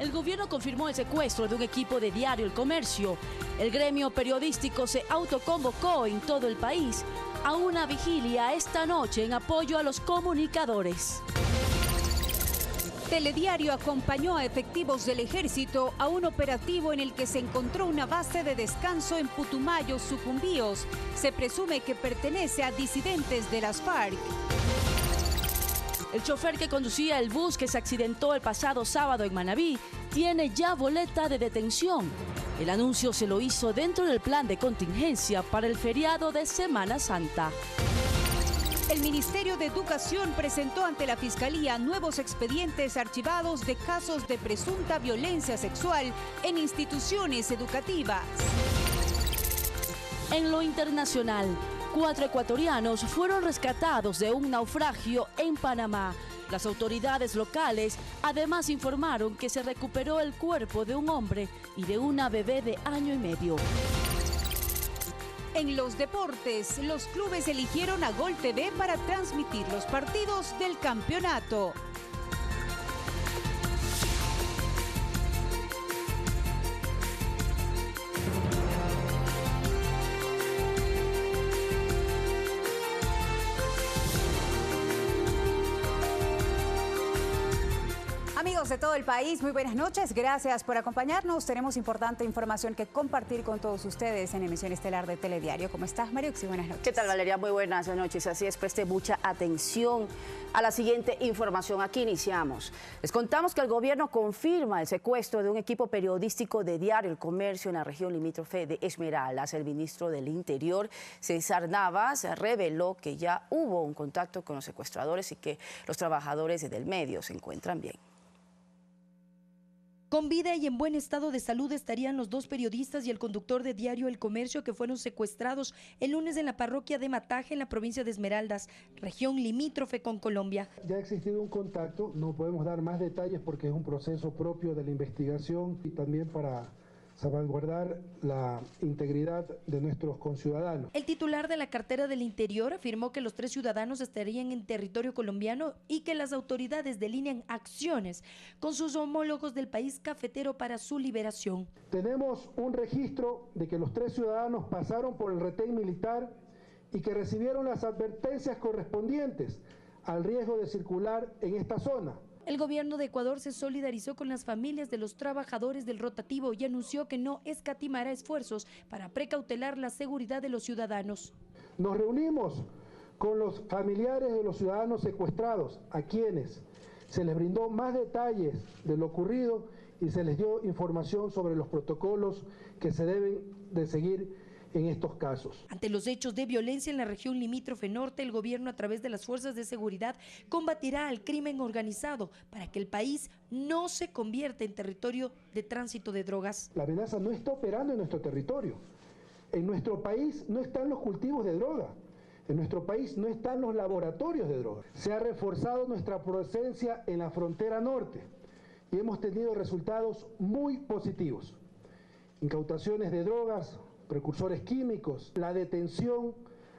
El gobierno confirmó el secuestro de un equipo de diario El Comercio. El gremio periodístico se autoconvocó en todo el país a una vigilia esta noche en apoyo a los comunicadores. Telediario acompañó a efectivos del ejército a un operativo en el que se encontró una base de descanso en Putumayo, Sucumbíos. Se presume que pertenece a disidentes de las FARC. El chofer que conducía el bus que se accidentó el pasado sábado en Manabí tiene ya boleta de detención. El anuncio se lo hizo dentro del plan de contingencia para el feriado de Semana Santa. El Ministerio de Educación presentó ante la Fiscalía nuevos expedientes archivados de casos de presunta violencia sexual en instituciones educativas. En lo internacional, 4 ecuatorianos fueron rescatados de un naufragio en Panamá. Las autoridades locales además informaron que se recuperó el cuerpo de un hombre y de una bebé de año y medio. En los deportes, los clubes eligieron a Gol TV para transmitir los partidos del campeonato. Amigos de todo el país, muy buenas noches. Gracias por acompañarnos. Tenemos importante información que compartir con todos ustedes en emisión estelar de Telediario. ¿Cómo estás, Mariuxi? Buenas noches. ¿Qué tal, Valeria? Muy buenas noches. Así es, preste mucha atención a la siguiente información. Aquí iniciamos. Les contamos que el gobierno confirma el secuestro de un equipo periodístico de Diario El Comercio en la región limítrofe de Esmeraldas. El ministro del Interior, César Navas, reveló que ya hubo un contacto con los secuestradores y que los trabajadores del medio se encuentran bien. Con vida y en buen estado de salud estarían los 2 periodistas y el conductor de Diario El Comercio que fueron secuestrados el lunes en la parroquia de Mataje, en la provincia de Esmeraldas, región limítrofe con Colombia. Ya ha existido un contacto, no podemos dar más detalles porque es un proceso propio de la investigación y también para salvaguardar la integridad de nuestros conciudadanos. El titular de la cartera del Interior afirmó que los 3 ciudadanos estarían en territorio colombiano y que las autoridades delinean acciones con sus homólogos del país cafetero para su liberación. Tenemos un registro de que los 3 ciudadanos pasaron por el retén militar y que recibieron las advertencias correspondientes al riesgo de circular en esta zona. El gobierno de Ecuador se solidarizó con las familias de los trabajadores del rotativo y anunció que no escatimará esfuerzos para precautelar la seguridad de los ciudadanos. Nos reunimos con los familiares de los ciudadanos secuestrados, a quienes se les brindó más detalles de lo ocurrido y se les dio información sobre los protocolos que se deben de seguir en estos casos. Ante los hechos de violencia en la región limítrofe norte, el gobierno a través de las fuerzas de seguridad combatirá al crimen organizado para que el país no se convierta en territorio de tránsito de drogas. La amenaza no está operando en nuestro territorio. En nuestro país no están los cultivos de droga. En nuestro país no están los laboratorios de droga. Se ha reforzado nuestra presencia en la frontera norte y hemos tenido resultados muy positivos. Incautaciones de drogas, precursores químicos, la detención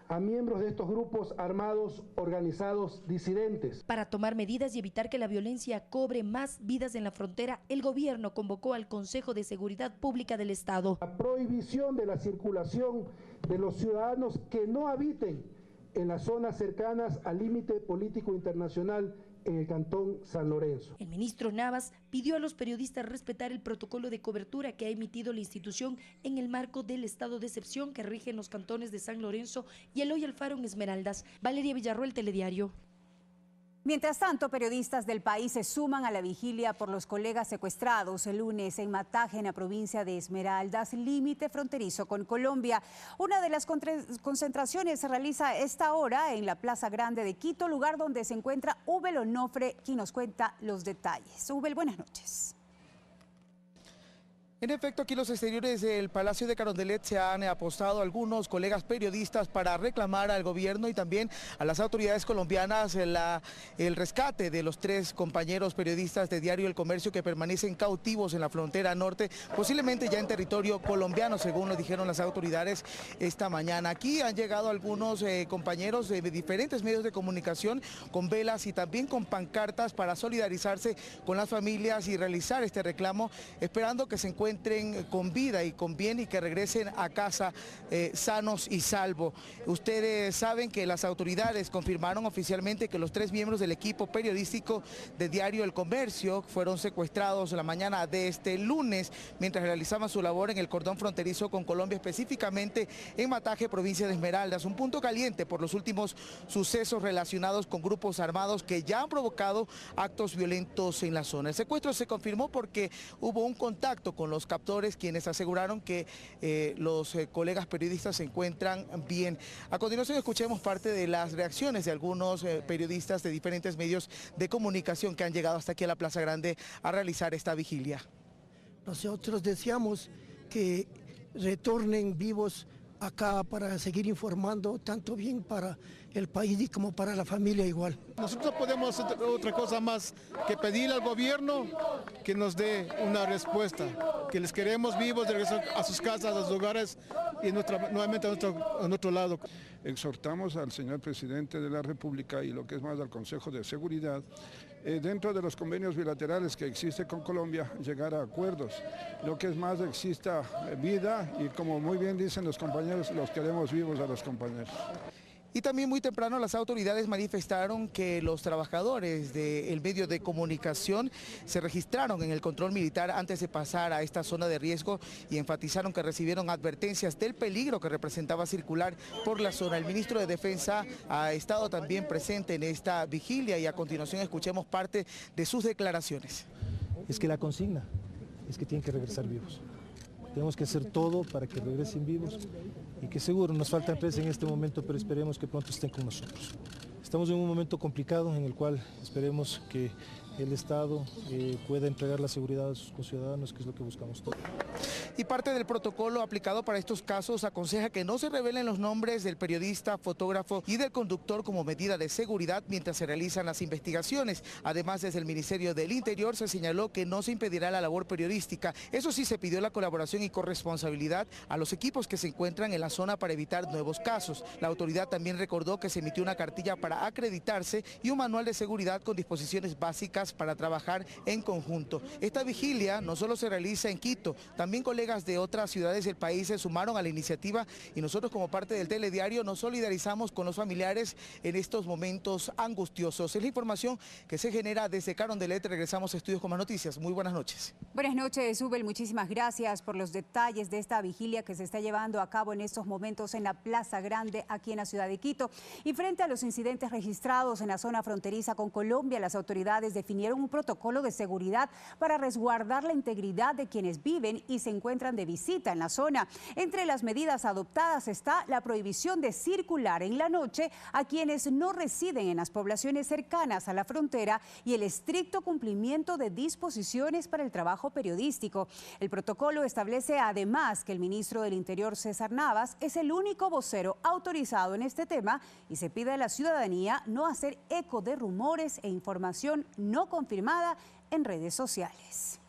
a miembros de estos grupos armados organizados disidentes. Para tomar medidas y evitar que la violencia cobre más vidas en la frontera, el gobierno convocó al Consejo de Seguridad Pública del Estado. La prohibición de la circulación de los ciudadanos que no habiten en las zonas cercanas al límite político internacional en el cantón San Lorenzo. El ministro Navas pidió a los periodistas respetar el protocolo de cobertura que ha emitido la institución en el marco del estado de excepción que rige en los cantones de San Lorenzo y Eloy Alfaro en Esmeraldas. Valeria Villarroel, Telediario. Mientras tanto, periodistas del país se suman a la vigilia por los colegas secuestrados el lunes en Mataje, en la provincia de Esmeraldas, límite fronterizo con Colombia. Una de las concentraciones se realiza a esta hora en la Plaza Grande de Quito, lugar donde se encuentra Ubel Onofre, quien nos cuenta los detalles. Ubel, buenas noches. En efecto, aquí en los exteriores del Palacio de Carondelet se han apostado algunos colegas periodistas para reclamar al gobierno y también a las autoridades colombianas el rescate de los 3 compañeros periodistas de Diario El Comercio que permanecen cautivos en la frontera norte, posiblemente ya en territorio colombiano, según lo dijeron las autoridades esta mañana. Aquí han llegado algunos compañeros de diferentes medios de comunicación con velas y también con pancartas para solidarizarse con las familias y realizar este reclamo, esperando que se encuentren con vida y con bien y que regresen a casa sanos y salvos. Ustedes saben que las autoridades confirmaron oficialmente que los 3 miembros del equipo periodístico de Diario El Comercio fueron secuestrados la mañana de este lunes mientras realizaban su labor en el cordón fronterizo con Colombia, específicamente en Mataje, provincia de Esmeraldas, un punto caliente por los últimos sucesos relacionados con grupos armados que ya han provocado actos violentos en la zona. El secuestro se confirmó porque hubo un contacto con los captores, quienes aseguraron que los colegas periodistas se encuentran bien. A continuación escuchemos parte de las reacciones de algunos periodistas de diferentes medios de comunicación que han llegado hasta aquí a la Plaza Grande a realizar esta vigilia. Nosotros deseamos que retornen vivos acá para seguir informando, tanto bien para el país y como para la familia igual. Nosotros podemos hacer otra cosa más que pedir al gobierno que nos dé una respuesta, que les queremos vivos de regreso a sus casas, a sus hogares y nuevamente a nuestro lado. Exhortamos al señor presidente de la República y lo que es más al Consejo de Seguridad, dentro de los convenios bilaterales que existe con Colombia, llegar a acuerdos. Lo que es más, exista vida y como muy bien dicen los compañeros, los queremos vivos a los compañeros. Y también muy temprano las autoridades manifestaron que los trabajadores del medio de comunicación se registraron en el control militar antes de pasar a esta zona de riesgo y enfatizaron que recibieron advertencias del peligro que representaba circular por la zona. El ministro de Defensa ha estado también presente en esta vigilia y a continuación escuchemos parte de sus declaraciones. Es que la consigna es que tienen que regresar vivos. Tenemos que hacer todo para que regresen vivos y que seguro nos faltan 3 en este momento, pero esperemos que pronto estén con nosotros. Estamos en un momento complicado en el cual esperemos que el Estado pueda entregar la seguridad a sus conciudadanos, que es lo que buscamos todos. Y parte del protocolo aplicado para estos casos aconseja que no se revelen los nombres del periodista, fotógrafo y del conductor como medida de seguridad mientras se realizan las investigaciones. Además, desde el Ministerio del Interior se señaló que no se impedirá la labor periodística. Eso sí, se pidió la colaboración y corresponsabilidad a los equipos que se encuentran en la zona para evitar nuevos casos. La autoridad también recordó que se emitió una cartilla para acreditarse y un manual de seguridad con disposiciones básicas para trabajar en conjunto. Esta vigilia no solo se realiza en Quito, también colegas de otras ciudades del país se sumaron a la iniciativa y nosotros como parte del Telediario nos solidarizamos con los familiares en estos momentos angustiosos. Es la información que se genera desde Carondelet. Regresamos a Estudios con más noticias. Muy buenas noches. Buenas noches, Ubel. Muchísimas gracias por los detalles de esta vigilia que se está llevando a cabo en estos momentos en la Plaza Grande aquí en la ciudad de Quito. Y frente a los incidentes registrados en la zona fronteriza con Colombia, las autoridades definieron un protocolo de seguridad para resguardar la integridad de quienes viven y se encuentran de visita en la zona. Entre las medidas adoptadas está la prohibición de circular en la noche a quienes no residen en las poblaciones cercanas a la frontera y el estricto cumplimiento de disposiciones para el trabajo periodístico. El protocolo establece además que el ministro del Interior, César Navas, es el único vocero autorizado en este tema y se pide a la ciudadanía no hacer eco de rumores e información no confirmada en redes sociales.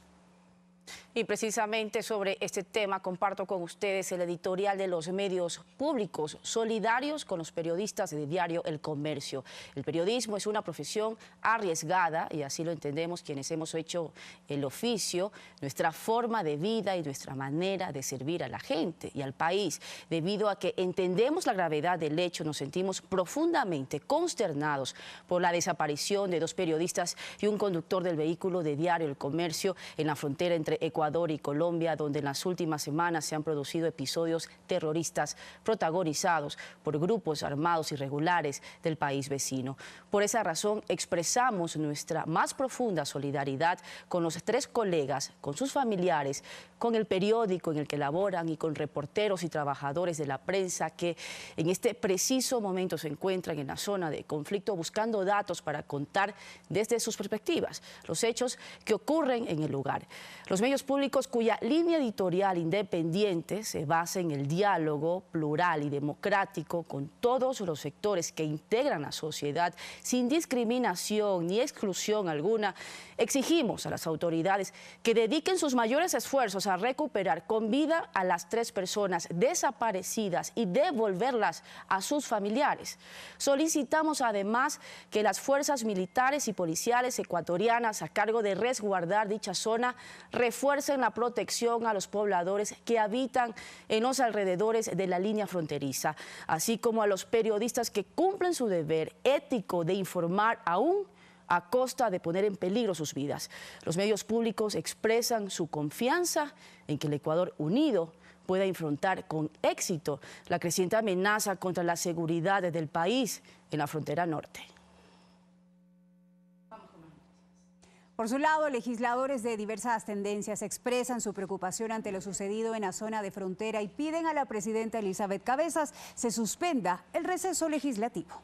Y precisamente sobre este tema comparto con ustedes el editorial de los medios públicos solidarios con los periodistas de Diario El Comercio. El periodismo es una profesión arriesgada y así lo entendemos quienes hemos hecho el oficio, nuestra forma de vida y nuestra manera de servir a la gente y al país. Debido a que entendemos la gravedad del hecho, nos sentimos profundamente consternados por la desaparición de 2 periodistas y un conductor del vehículo de Diario El Comercio en la frontera entre Ecuador y Colombia, donde en las últimas semanas se han producido episodios terroristas protagonizados por grupos armados irregulares del país vecino. Por esa razón expresamos nuestra más profunda solidaridad con los 3 colegas, con sus familiares, con el periódico en el que laboran y con reporteros y trabajadores de la prensa que en este preciso momento se encuentran en la zona de conflicto buscando datos para contar desde sus perspectivas los hechos que ocurren en el lugar. Los medios públicos cuya línea editorial independiente se basa en el diálogo plural y democrático con todos los sectores que integran la sociedad sin discriminación ni exclusión alguna, exigimos a las autoridades que dediquen sus mayores esfuerzos a recuperar con vida a las 3 personas desaparecidas y devolverlas a sus familiares. Solicitamos además que las fuerzas militares y policiales ecuatorianas a cargo de resguardar dicha zona refuercen la protección a los pobladores que habitan en los alrededores de la línea fronteriza, así como a los periodistas que cumplen su deber ético de informar aún a costa de poner en peligro sus vidas. Los medios públicos expresan su confianza en que el Ecuador unido pueda enfrentar con éxito la creciente amenaza contra la seguridad del país en la frontera norte. Por su lado, legisladores de diversas tendencias expresan su preocupación ante lo sucedido en la zona de frontera y piden a la presidenta Elizabeth Cabezas se suspenda el receso legislativo.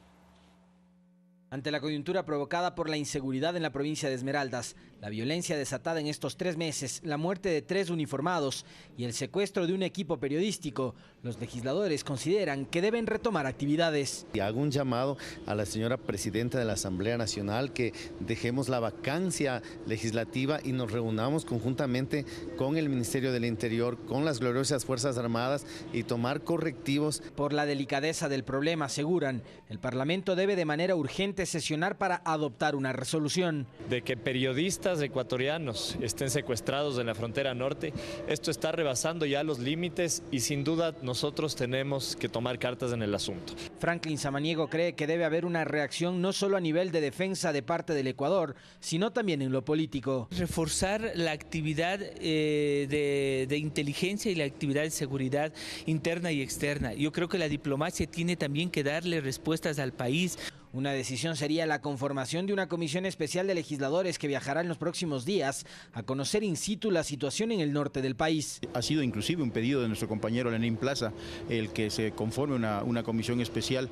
Ante la coyuntura provocada por la inseguridad en la provincia de Esmeraldas, la violencia desatada en estos 3 meses, la muerte de 3 uniformados y el secuestro de un equipo periodístico, los legisladores consideran que deben retomar actividades. Y hago un llamado a la señora presidenta de la Asamblea Nacional que dejemos la vacancia legislativa y nos reunamos conjuntamente con el Ministerio del Interior, con las gloriosas Fuerzas Armadas y tomar correctivos. Por la delicadeza del problema, aseguran, el Parlamento debe de manera urgente sesionar para adoptar una resolución. De que periodistas ecuatorianos estén secuestrados en la frontera norte, esto está rebasando ya los límites y sin duda nosotros tenemos que tomar cartas en el asunto. Franklin Samaniego cree que debe haber una reacción no solo a nivel de defensa de parte del Ecuador, sino también en lo político. Reforzar la actividad de inteligencia y la actividad de seguridad interna y externa. Yo creo que la diplomacia tiene también que darle respuestas al país. Una decisión sería la conformación de una comisión especial de legisladores que viajará en los próximos días a conocer in situ la situación en el norte del país. Ha sido inclusive un pedido de nuestro compañero Lenín Plaza el que se conforme una comisión especial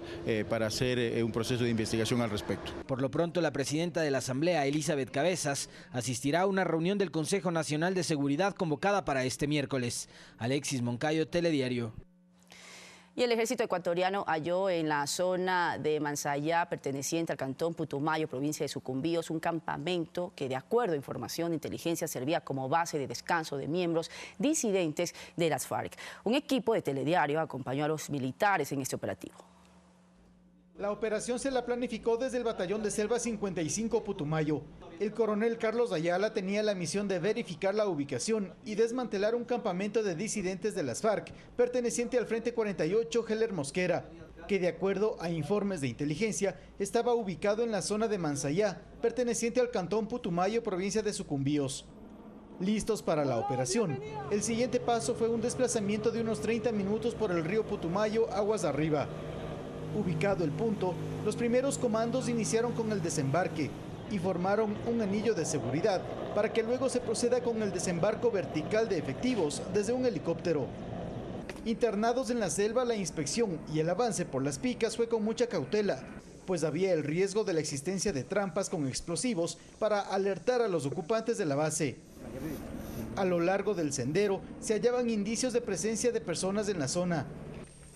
para hacer un proceso de investigación al respecto. Por lo pronto, la presidenta de la Asamblea, Elizabeth Cabezas, asistirá a una reunión del Consejo Nacional de Seguridad convocada para este miércoles. Alexis Moncayo, Telediario. Y el ejército ecuatoriano halló en la zona de Mansayá, perteneciente al cantón Putumayo, provincia de Sucumbíos, un campamento que, de acuerdo a información de inteligencia, servía como base de descanso de miembros disidentes de las FARC. Un equipo de Telediario acompañó a los militares en este operativo. La operación se la planificó desde el batallón de Selva 55 Putumayo. El coronel Carlos Ayala tenía la misión de verificar la ubicación y desmantelar un campamento de disidentes de las FARC, perteneciente al Frente 48 Heller Mosquera, que de acuerdo a informes de inteligencia estaba ubicado en la zona de Mansayá, perteneciente al cantón Putumayo, provincia de Sucumbíos. Listos para la operación, el siguiente paso fue un desplazamiento de unos 30 minutos por el río Putumayo, aguas arriba. Ubicado el punto, los primeros comandos iniciaron con el desembarque y formaron un anillo de seguridad para que luego se proceda con el desembarco vertical de efectivos desde un helicóptero. Internados en la selva, la inspección y el avance por las picas fue con mucha cautela, pues había el riesgo de la existencia de trampas con explosivos para alertar a los ocupantes de la base. A lo largo del sendero se hallaban indicios de presencia de personas en la zona.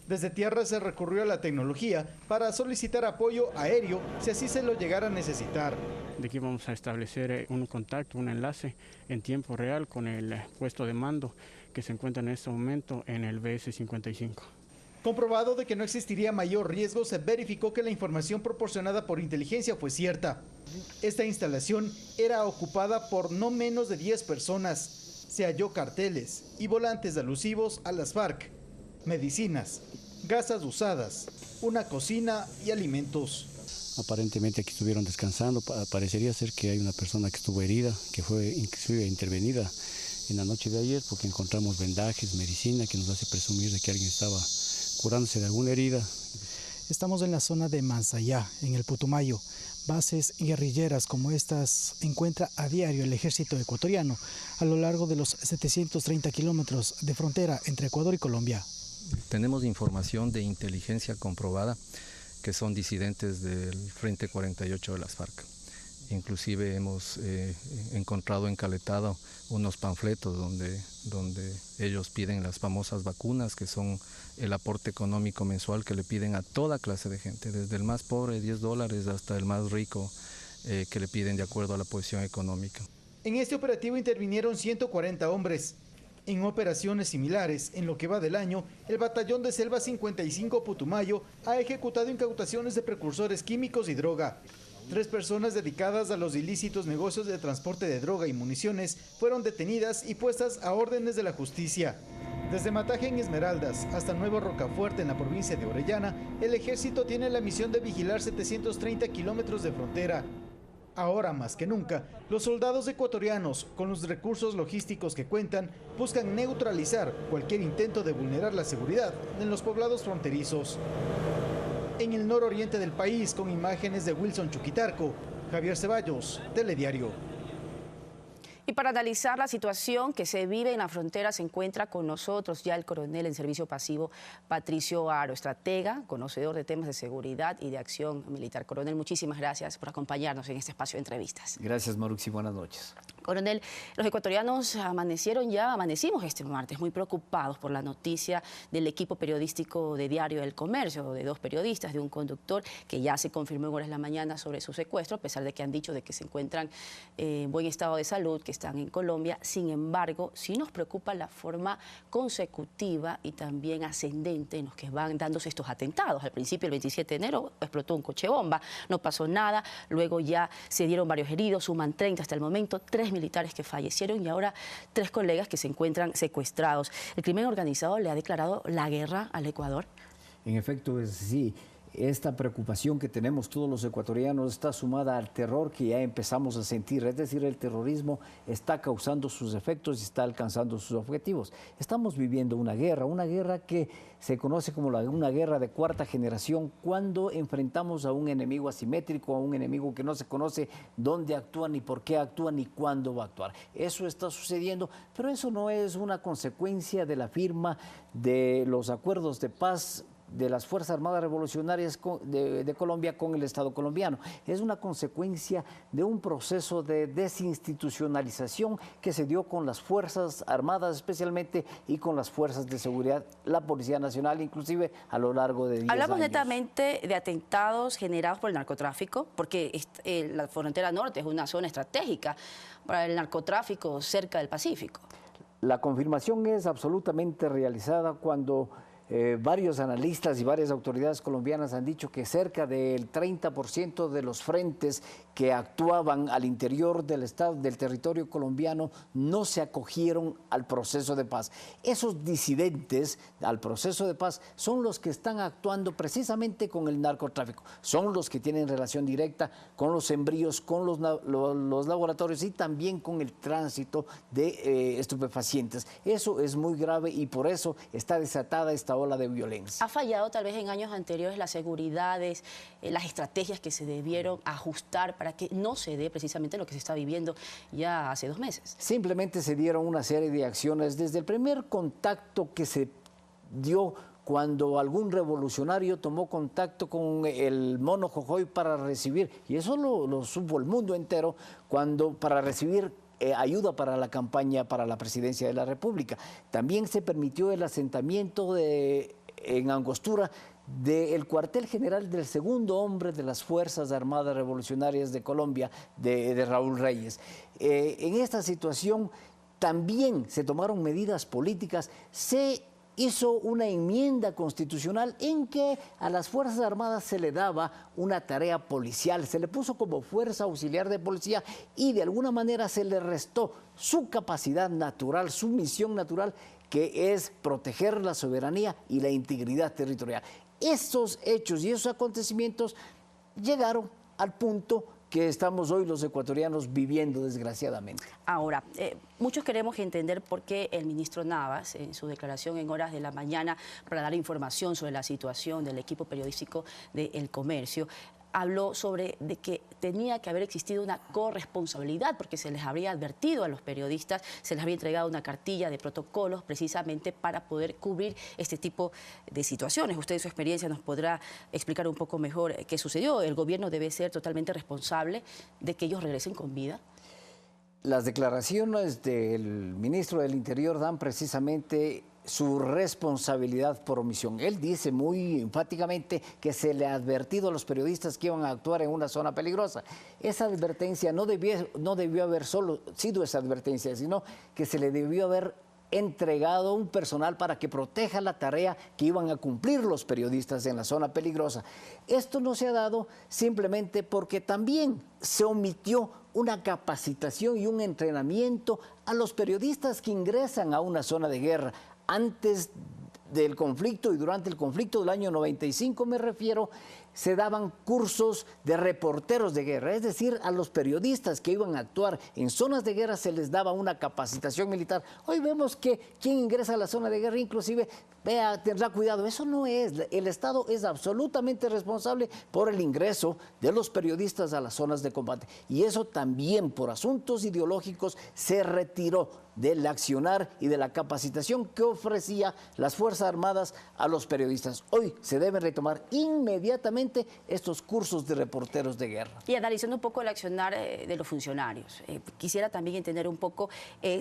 Desde tierra se recurrió a la tecnología para solicitar apoyo aéreo si así se lo llegara a necesitar. De aquí vamos a establecer un contacto, un enlace en tiempo real con el puesto de mando que se encuentra en este momento en el BS-55. Comprobado de que no existiría mayor riesgo, se verificó que la información proporcionada por inteligencia fue cierta. Esta instalación era ocupada por no menos de 10 personas. Se halló carteles y volantes alusivos a las FARC, medicinas, gasas usadas, una cocina y alimentos. Aparentemente aquí estuvieron descansando. Parecería ser que hay una persona que estuvo herida, que fue inclusive intervenida en la noche de ayer, porque encontramos vendajes, medicina, que nos hace presumir de que alguien estaba curándose de alguna herida. Estamos en la zona de Mansayá, en el Putumayo. Bases guerrilleras como estas encuentra a diario el ejército ecuatoriano a lo largo de los 730 kilómetros de frontera entre Ecuador y Colombia. Tenemos información de inteligencia comprobada que son disidentes del Frente 48 de las FARC. Inclusive hemos encontrado encaletado unos panfletos donde ellos piden las famosas vacunas, que son el aporte económico mensual que le piden a toda clase de gente, desde el más pobre, $10, hasta el más rico, que le piden de acuerdo a la posición económica. En este operativo intervinieron 140 hombres. En operaciones similares, en lo que va del año, el Batallón de Selva 55 Putumayo ha ejecutado incautaciones de precursores químicos y droga. 3 personas dedicadas a los ilícitos negocios de transporte de droga y municiones fueron detenidas y puestas a órdenes de la justicia. Desde Mataje en Esmeraldas hasta Nuevo Rocafuerte en la provincia de Orellana, el ejército tiene la misión de vigilar 730 kilómetros de frontera. Ahora más que nunca, los soldados ecuatorianos, con los recursos logísticos que cuentan, buscan neutralizar cualquier intento de vulnerar la seguridad en los poblados fronterizos. En el nororiente del país, con imágenes de Wilson Chuquitarco, Javier Ceballos, Telediario. Y para analizar la situación que se vive en la frontera se encuentra con nosotros ya el coronel en servicio pasivo Patricio Aro, estratega, conocedor de temas de seguridad y de acción militar. Coronel, muchísimas gracias por acompañarnos en este espacio de entrevistas. Gracias, Maruxi, buenas noches. Coronel, los ecuatorianos amanecimos este martes muy preocupados por la noticia del equipo periodístico de Diario El Comercio, de 2 periodistas, de un conductor que ya se confirmó en horas de la mañana sobre su secuestro, a pesar de que han dicho de que se encuentran en buen estado de salud, que están en Colombia. Sin embargo, sí nos preocupa la forma consecutiva y también ascendente en los que van dándose estos atentados. Al principio, el 27 de enero, explotó un coche bomba, no pasó nada, luego ya se dieron varios heridos, suman 30 hasta el momento, 3 militares que fallecieron y ahora 3 colegas que se encuentran secuestrados. ¿El crimen organizado le ha declarado la guerra al Ecuador? En efecto, sí. Esta preocupación que tenemos todos los ecuatorianos está sumada al terror que ya empezamos a sentir, es decir, el terrorismo está causando sus efectos y está alcanzando sus objetivos. Estamos viviendo una guerra que se conoce como una guerra de 4ª generación, cuando enfrentamos a un enemigo asimétrico, a un enemigo que no se conoce dónde actúa, ni por qué actúa, ni cuándo va a actuar. Eso está sucediendo, pero eso no es una consecuencia de la firma de los acuerdos de paz de las Fuerzas Armadas Revolucionarias de Colombia con el Estado colombiano. Es una consecuencia de un proceso de desinstitucionalización que se dio con las Fuerzas Armadas especialmente y con las Fuerzas de Seguridad, la Policía Nacional, inclusive a lo largo de 10 años. Hablamos netamente de atentados generados por el narcotráfico, porque la frontera norte es una zona estratégica para el narcotráfico cerca del Pacífico. La confirmación es absolutamente realizada cuando varios analistas y varias autoridades colombianas han dicho que cerca del 30% de los frentes que actuaban al interior del estado, del territorio colombiano, no se acogieron al proceso de paz. Esos disidentes al proceso de paz son los que están actuando precisamente con el narcotráfico, son los que tienen relación directa con los embrios, con los laboratorios y también con el tránsito de estupefacientes. Eso es muy grave y por eso está desatada esta ola de violencia. ¿Ha fallado tal vez en años anteriores las seguridades, las estrategias que se debieron ajustar para que no se dé precisamente lo que se está viviendo ya hace 2 meses? Simplemente se dieron una serie de acciones desde el primer contacto que se dio cuando algún revolucionario tomó contacto con el mono Jojoy para recibir, y eso lo supo el mundo entero, para recibir ayuda para la campaña para la presidencia de la República. También se permitió el asentamiento en Angostura del cuartel general del 2º hombre de las Fuerzas Armadas Revolucionarias de Colombia, de Raúl Reyes. En esta situación también se tomaron medidas políticas, se hizo una enmienda constitucional en que a las Fuerzas Armadas se le daba una tarea policial, se le puso como fuerza auxiliar de policía y de alguna manera se le restó su capacidad natural, su misión natural, que es proteger la soberanía y la integridad territorial. Estos hechos y esos acontecimientos llegaron al punto que estamos hoy los ecuatorianos viviendo desgraciadamente. Ahora, muchos queremos entender por qué el ministro Navas, en su declaración en horas de la mañana para dar información sobre la situación del equipo periodístico de El Comercio, habló sobre de que tenía que haber existido una corresponsabilidad, porque se les habría advertido a los periodistas, se les había entregado una cartilla de protocolos precisamente para poder cubrir este tipo de situaciones. Usted en su experiencia nos podrá explicar un poco mejor qué sucedió. ¿El gobierno debe ser totalmente responsable de que ellos regresen con vida? Las declaraciones del ministro del Interior dan precisamente su responsabilidad por omisión. Él dice muy enfáticamente que se le ha advertido a los periodistas que iban a actuar en una zona peligrosa. Esa advertencia no debió haber solo sido esa advertencia, sino que se le debió haber entregado un personal para que proteja la tarea que iban a cumplir los periodistas en la zona peligrosa. Esto no se ha dado simplemente porque también se omitió una capacitación y un entrenamiento a los periodistas que ingresan a una zona de guerra. Antes del conflicto y durante el conflicto del año 95, me refiero, se daban cursos de reporteros de guerra, es decir, a los periodistas que iban a actuar en zonas de guerra se les daba una capacitación militar. Hoy vemos que quien ingresa a la zona de guerra inclusive tendrá cuidado. Eso no es. El Estado es absolutamente responsable por el ingreso de los periodistas a las zonas de combate. Y eso también por asuntos ideológicos se retiró del accionar y de la capacitación que ofrecía las Fuerzas Armadas a los periodistas. Hoy se deben retomar inmediatamente estos cursos de reporteros de guerra. Y analizando un poco el accionar de los funcionarios, quisiera también entender un poco,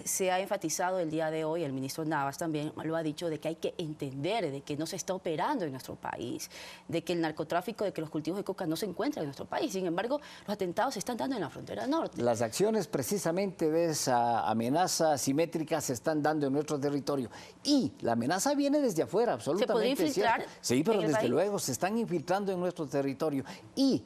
se ha enfatizado el día de hoy, el ministro Navas también lo ha dicho, de que hay que entender de que no se está operando en nuestro país, de que el narcotráfico, de que los cultivos de coca no se encuentran en nuestro país. Sin embargo, los atentados se están dando en la frontera norte. Las acciones precisamente de esa amenaza simétrica se están dando en nuestro territorio. Y la amenaza viene desde afuera, absolutamente. ¿Se podría infiltrar? Sí, pero desde luego se están infiltrando en nuestro territorio. Y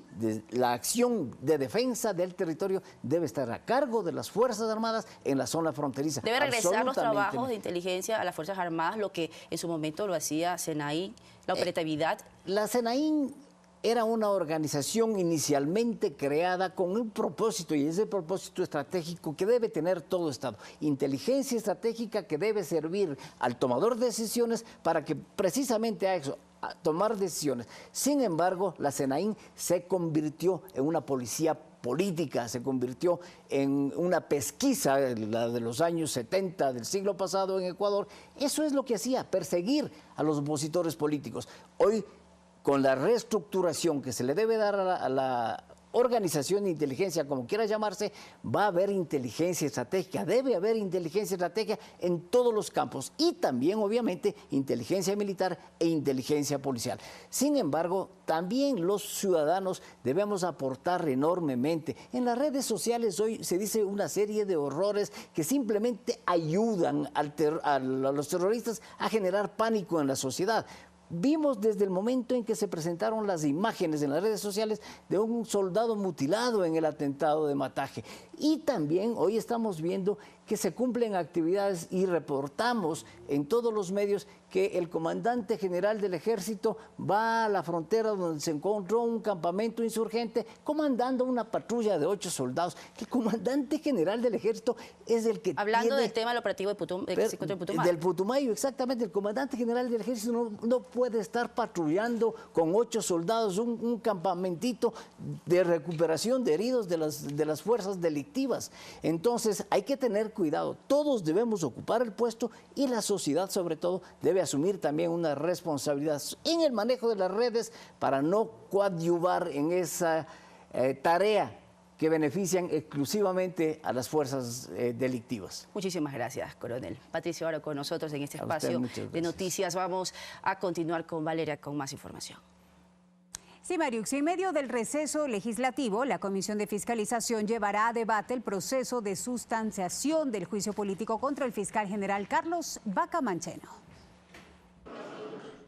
la acción de defensa del territorio debe estar a cargo de las Fuerzas Armadas en la zona fronteriza. Debe regresar los trabajos de inteligencia a las Fuerzas Armadas, lo que en su momento lo hacía SENAI, la operatividad. La SENAI era una organización inicialmente creada con un propósito, y ese propósito estratégico que debe tener todo Estado. Inteligencia estratégica que debe servir al tomador de decisiones para que precisamente a eso, a tomar decisiones. Sin embargo, la SENAI se convirtió en una policía política, se convirtió en una pesquisa, la de los años 70 del siglo pasado en Ecuador. Eso es lo que hacía, perseguir a los opositores políticos. Hoy, con la reestructuración que se le debe dar a la organización de inteligencia, como quiera llamarse, va a haber inteligencia estratégica, debe haber inteligencia estratégica en todos los campos y también, obviamente, inteligencia militar e inteligencia policial. Sin embargo, también los ciudadanos debemos aportar enormemente. En las redes sociales hoy se dice una serie de horrores que simplemente ayudan a los terroristas a generar pánico en la sociedad. Vimos desde el momento en que se presentaron las imágenes en las redes sociales de un soldado mutilado en el atentado de Mataje. Y también hoy estamos viendo que se cumplen actividades y reportamos en todos los medios que el comandante general del ejército va a la frontera donde se encontró un campamento insurgente comandando una patrulla de 8 soldados. El comandante general del ejército es el que Hablando del tema del operativo de Putumayo. Del Putumayo, exactamente. El comandante general del ejército no puede estar patrullando con 8 soldados un campamentito de recuperación de heridos de las fuerzas delictivas. Entonces hay que tener cuidado. Todos debemos ocupar el puesto y la sociedad sobre todo debe asumir también una responsabilidad en el manejo de las redes para no coadyuvar en esa tarea que benefician exclusivamente a las fuerzas delictivas. Muchísimas gracias, coronel. Patricio, ahora con nosotros en este espacio de noticias. Vamos a continuar con Valeria con más información. Sí, Mariux, en medio del receso legislativo, la Comisión de Fiscalización llevará a debate el proceso de sustanciación del juicio político contra el fiscal general Carlos Vaca Mancheno.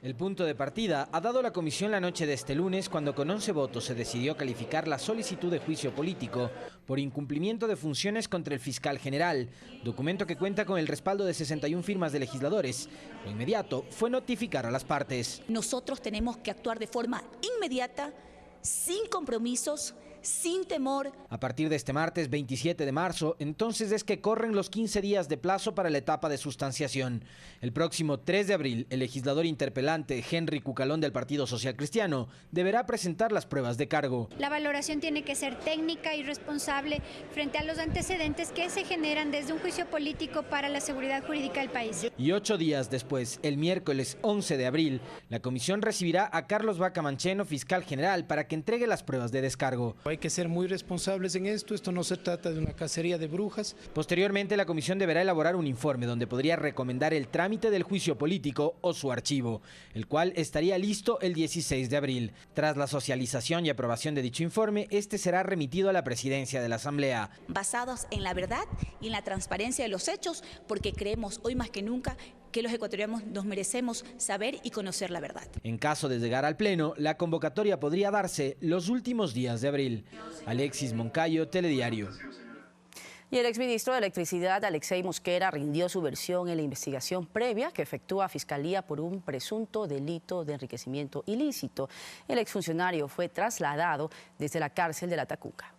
El punto de partida ha dado la comisión la noche de este lunes cuando con 11 votos se decidió calificar la solicitud de juicio político por incumplimiento de funciones contra el fiscal general, documento que cuenta con el respaldo de 61 firmas de legisladores. Lo inmediato fue notificar a las partes. Nosotros tenemos que actuar de forma inmediata, sin compromisos, sin temor. A partir de este martes 27 de marzo, entonces es que corren los 15 días de plazo para la etapa de sustanciación. El próximo 3 de abril, el legislador interpelante Henry Cucalón del Partido Social Cristiano deberá presentar las pruebas de cargo. La valoración tiene que ser técnica y responsable frente a los antecedentes que se generan desde un juicio político para la seguridad jurídica del país. Y 8 días después, el miércoles 11 de abril, la comisión recibirá a Carlos Vaca Mancheno, fiscal general, para que entregue las pruebas de descargo. Hay que ser muy responsables en esto no se trata de una cacería de brujas. Posteriormente, la comisión deberá elaborar un informe donde podría recomendar el trámite del juicio político o su archivo, el cual estaría listo el 16 de abril. Tras la socialización y aprobación de dicho informe, este será remitido a la presidencia de la Asamblea. Basados en la verdad y en la transparencia de los hechos, porque creemos hoy más que nunca que los ecuatorianos nos merecemos saber y conocer la verdad. En caso de llegar al Pleno, la convocatoria podría darse los últimos días de abril. Alexis Moncayo, Telediario. Y el exministro de Electricidad, Alexei Mosquera, rindió su versión en la investigación previa que efectúa Fiscalía por un presunto delito de enriquecimiento ilícito. El exfuncionario fue trasladado desde la cárcel de La Tacuca.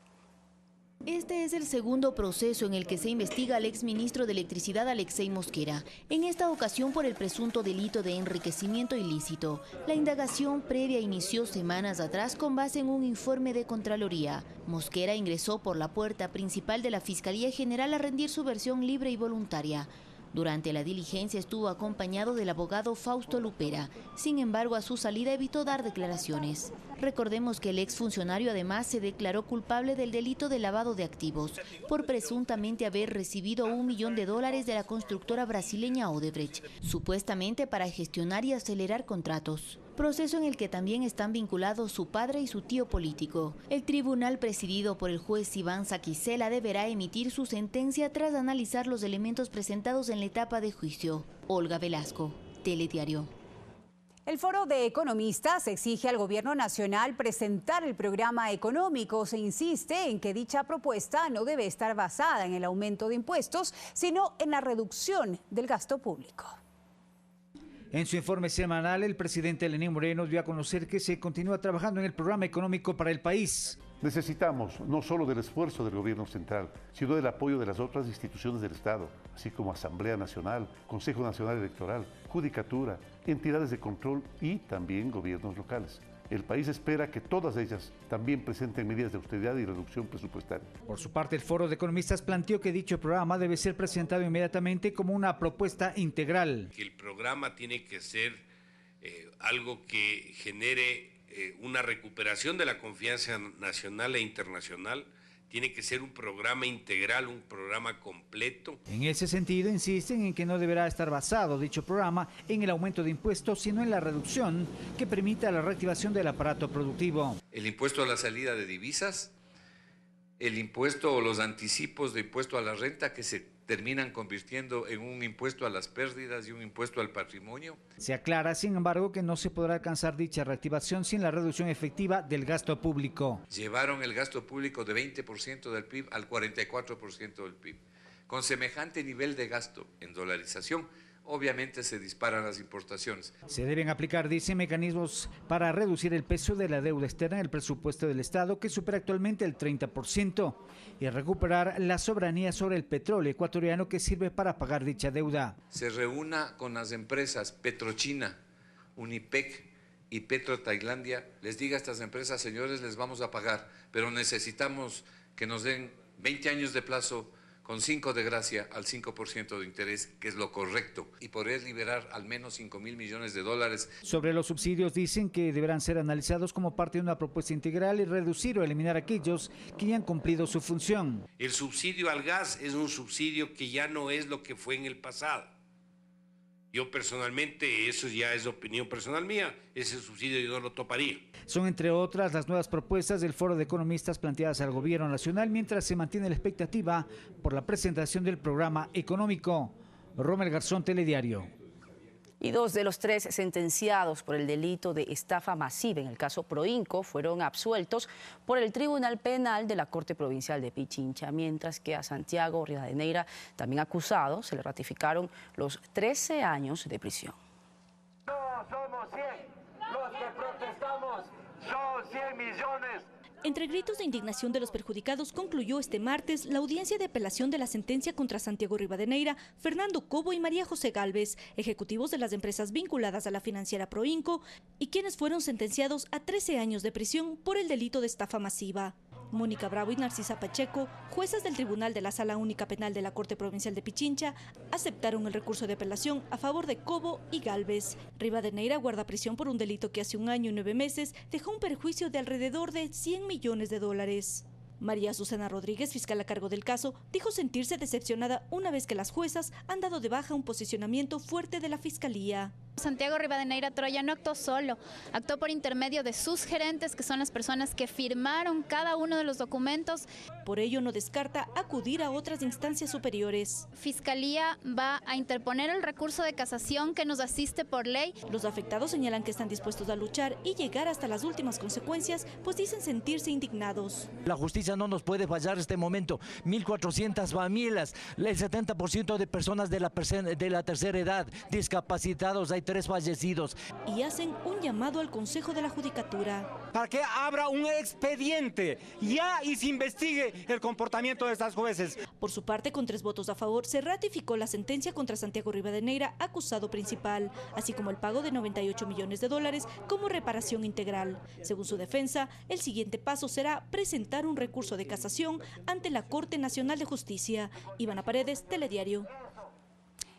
Este es el segundo proceso en el que se investiga al exministro de Electricidad Alexei Mosquera, en esta ocasión por el presunto delito de enriquecimiento ilícito. La indagación previa inició semanas atrás con base en un informe de Contraloría. Mosquera ingresó por la puerta principal de la Fiscalía General a rendir su versión libre y voluntaria. Durante la diligencia estuvo acompañado del abogado Fausto Lupera. Sin embargo, a su salida evitó dar declaraciones. Recordemos que el exfuncionario además se declaró culpable del delito de lavado de activos por presuntamente haber recibido $1 millón de la constructora brasileña Odebrecht, supuestamente para gestionar y acelerar contratos. Proceso en el que también están vinculados su padre y su tío político. El tribunal presidido por el juez Iván Saquicela deberá emitir su sentencia tras analizar los elementos presentados en la etapa de juicio. Olga Velasco, Telediario. El Foro de Economistas exige al Gobierno Nacional presentar el programa económico. Se insiste en que dicha propuesta no debe estar basada en el aumento de impuestos, sino en la reducción del gasto público. En su informe semanal, el presidente Lenín Moreno dio a conocer que se continúa trabajando en el programa económico para el país. Necesitamos no solo del esfuerzo del gobierno central, sino del apoyo de las otras instituciones del Estado, así como Asamblea Nacional, Consejo Nacional Electoral, Judicatura, entidades de control y también gobiernos locales. El país espera que todas ellas también presenten medidas de austeridad y reducción presupuestaria. Por su parte, el Foro de Economistas planteó que dicho programa debe ser presentado inmediatamente como una propuesta integral. Que el programa tiene que ser algo que genere una recuperación de la confianza nacional e internacional. Tiene que ser un programa integral, un programa completo. En ese sentido, insisten en que no deberá estar basado dicho programa en el aumento de impuestos, sino en la reducción que permita la reactivación del aparato productivo. El impuesto a la salida de divisas, el impuesto o los anticipos de impuesto a la renta que se terminan convirtiendo en un impuesto a las pérdidas y un impuesto al patrimonio. Se aclara, sin embargo, que no se podrá alcanzar dicha reactivación sin la reducción efectiva del gasto público. Llevaron el gasto público de 20% del PIB al 44% del PIB. Con semejante nivel de gasto en dolarización, obviamente se disparan las importaciones. Se deben aplicar, dice, mecanismos para reducir el peso de la deuda externa en el presupuesto del Estado, que supera actualmente el 30%, y recuperar la soberanía sobre el petróleo ecuatoriano que sirve para pagar dicha deuda. Se reúna con las empresas Petrochina, Unipec y Petro Tailandia, les diga a estas empresas, señores, les vamos a pagar, pero necesitamos que nos den 20 años de plazo con 5 de gracia al 5% de interés, que es lo correcto, y poder liberar al menos $5.000 millones. Sobre los subsidios dicen que deberán ser analizados como parte de una propuesta integral y reducir o eliminar aquellos que ya han cumplido su función. El subsidio al gas es un subsidio que ya no es lo que fue en el pasado. Yo personalmente, eso ya es opinión personal mía, ese subsidio yo no lo toparía. Son entre otras las nuevas propuestas del Foro de Economistas planteadas al Gobierno Nacional mientras se mantiene la expectativa por la presentación del programa económico. Rommel Garzón, Telediario. Y 2 de los 3 sentenciados por el delito de estafa masiva en el caso Proinco fueron absueltos por el Tribunal Penal de la Corte Provincial de Pichincha, mientras que a Santiago Rivadeneira, también acusado, se le ratificaron los 13 años de prisión. No somos 100, los que protestamos son 100 millones. Entre gritos de indignación de los perjudicados, concluyó este martes la audiencia de apelación de la sentencia contra Santiago Rivadeneira, Fernando Cobo y María José Gálvez, ejecutivos de las empresas vinculadas a la financiera Proinco, y quienes fueron sentenciados a 13 años de prisión por el delito de estafa masiva. Mónica Bravo y Narcisa Pacheco, juezas del Tribunal de la Sala Única Penal de la Corte Provincial de Pichincha, aceptaron el recurso de apelación a favor de Cobo y Gálvez. Rivadeneira guarda prisión por un delito que hace 1 año y 9 meses dejó un perjuicio de alrededor de $100 millones. María Susana Rodríguez, fiscal a cargo del caso, dijo sentirse decepcionada una vez que las juezas han dado de baja un posicionamiento fuerte de la Fiscalía. Santiago Rivadeneira Troya no actuó solo, actuó por intermedio de sus gerentes, que son las personas que firmaron cada uno de los documentos. Por ello no descarta acudir a otras instancias superiores. Fiscalía va a interponer el recurso de casación que nos asiste por ley. Los afectados señalan que están dispuestos a luchar y llegar hasta las últimas consecuencias, pues dicen sentirse indignados. La justicia no nos puede fallar este momento. 1.400 familias, el 70% de personas de la tercera edad, discapacitados, hay 3 fallecidos. Y hacen un llamado al Consejo de la Judicatura. Para que abra un expediente ya y se investigue el comportamiento de estas jueces. Por su parte, con 3 votos a favor, se ratificó la sentencia contra Santiago Rivadeneira, acusado principal, así como el pago de $98 millones como reparación integral. Según su defensa, el siguiente paso será presentar un recurso de casación ante la Corte Nacional de Justicia. Ivana Paredes, Telediario.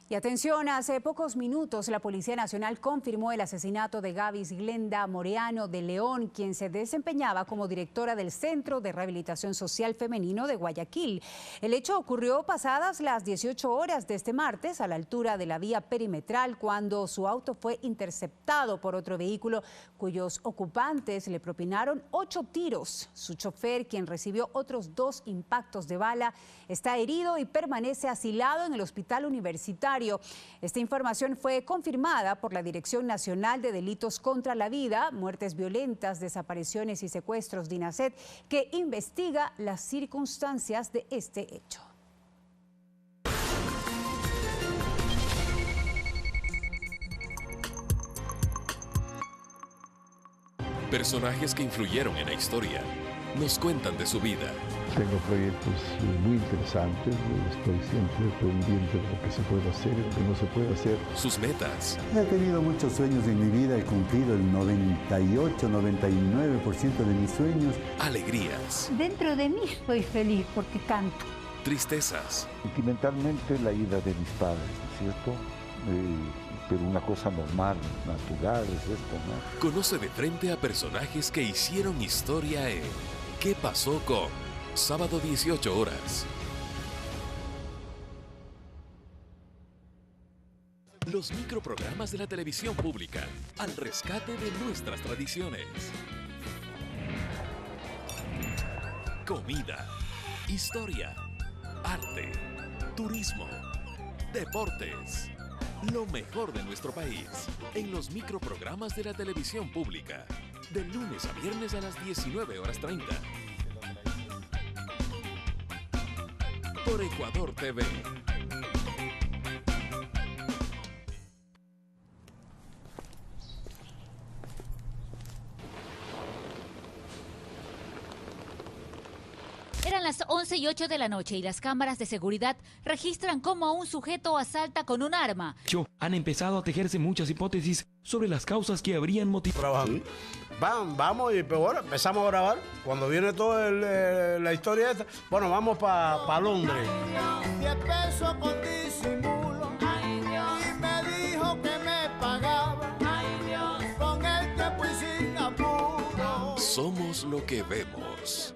Y atención, hace pocos minutos la Policía Nacional confirmó el asesinato de Gavis Glenda Moreano de León, quien se desempeñaba como directora del Centro de Rehabilitación Social Femenino de Guayaquil. El hecho ocurrió pasadas las 18 horas de este martes a la altura de la vía perimetral, cuando su auto fue interceptado por otro vehículo cuyos ocupantes le propinaron 8 tiros. Su chofer, quien recibió otros 2 impactos de bala, está herido y permanece asilado en el hospital universitario. Esta información fue confirmada por la Dirección Nacional de Delitos contra la Vida, Muertes Violentas, Desapariciones y Secuestros, DINASET, que investiga las circunstancias de este hecho. Personajes que influyeron en la historia nos cuentan de su vida. Tengo proyectos muy interesantes, estoy siempre pendiente de lo que se puede hacer y lo que no se puede hacer. Sus metas. He tenido muchos sueños en mi vida, he cumplido el 98-99% de mis sueños. Alegrías. Dentro de mí estoy feliz porque canto. Tristezas. Sentimentalmente la ida de mis padres, ¿no es cierto? Pero una cosa normal, natural es esto, ¿no? Conoce de frente a personajes que hicieron historia en ¿Qué pasó con? Sábado 18 horas. Los microprogramas de la televisión pública al rescate de nuestras tradiciones. Comida, historia, arte, turismo, deportes. Lo mejor de nuestro país en los microprogramas de la televisión pública. De lunes a viernes a las 19:30. Por Ecuador TV. Eran las 11:08 de la noche y las cámaras de seguridad registran cómo un sujeto asalta con un arma. Han empezado a tejerse muchas hipótesis sobre las causas que habrían motivado. ¿Sí? Vamos y bueno, empezamos a grabar. Cuando viene toda la historia esta, bueno, vamos para Londres. 10 pesos con disimulo. Ay, Dios. Y me dijo que me pagaba. Ay, Dios. Con el tiempo y sin apuro. Somos lo que vemos.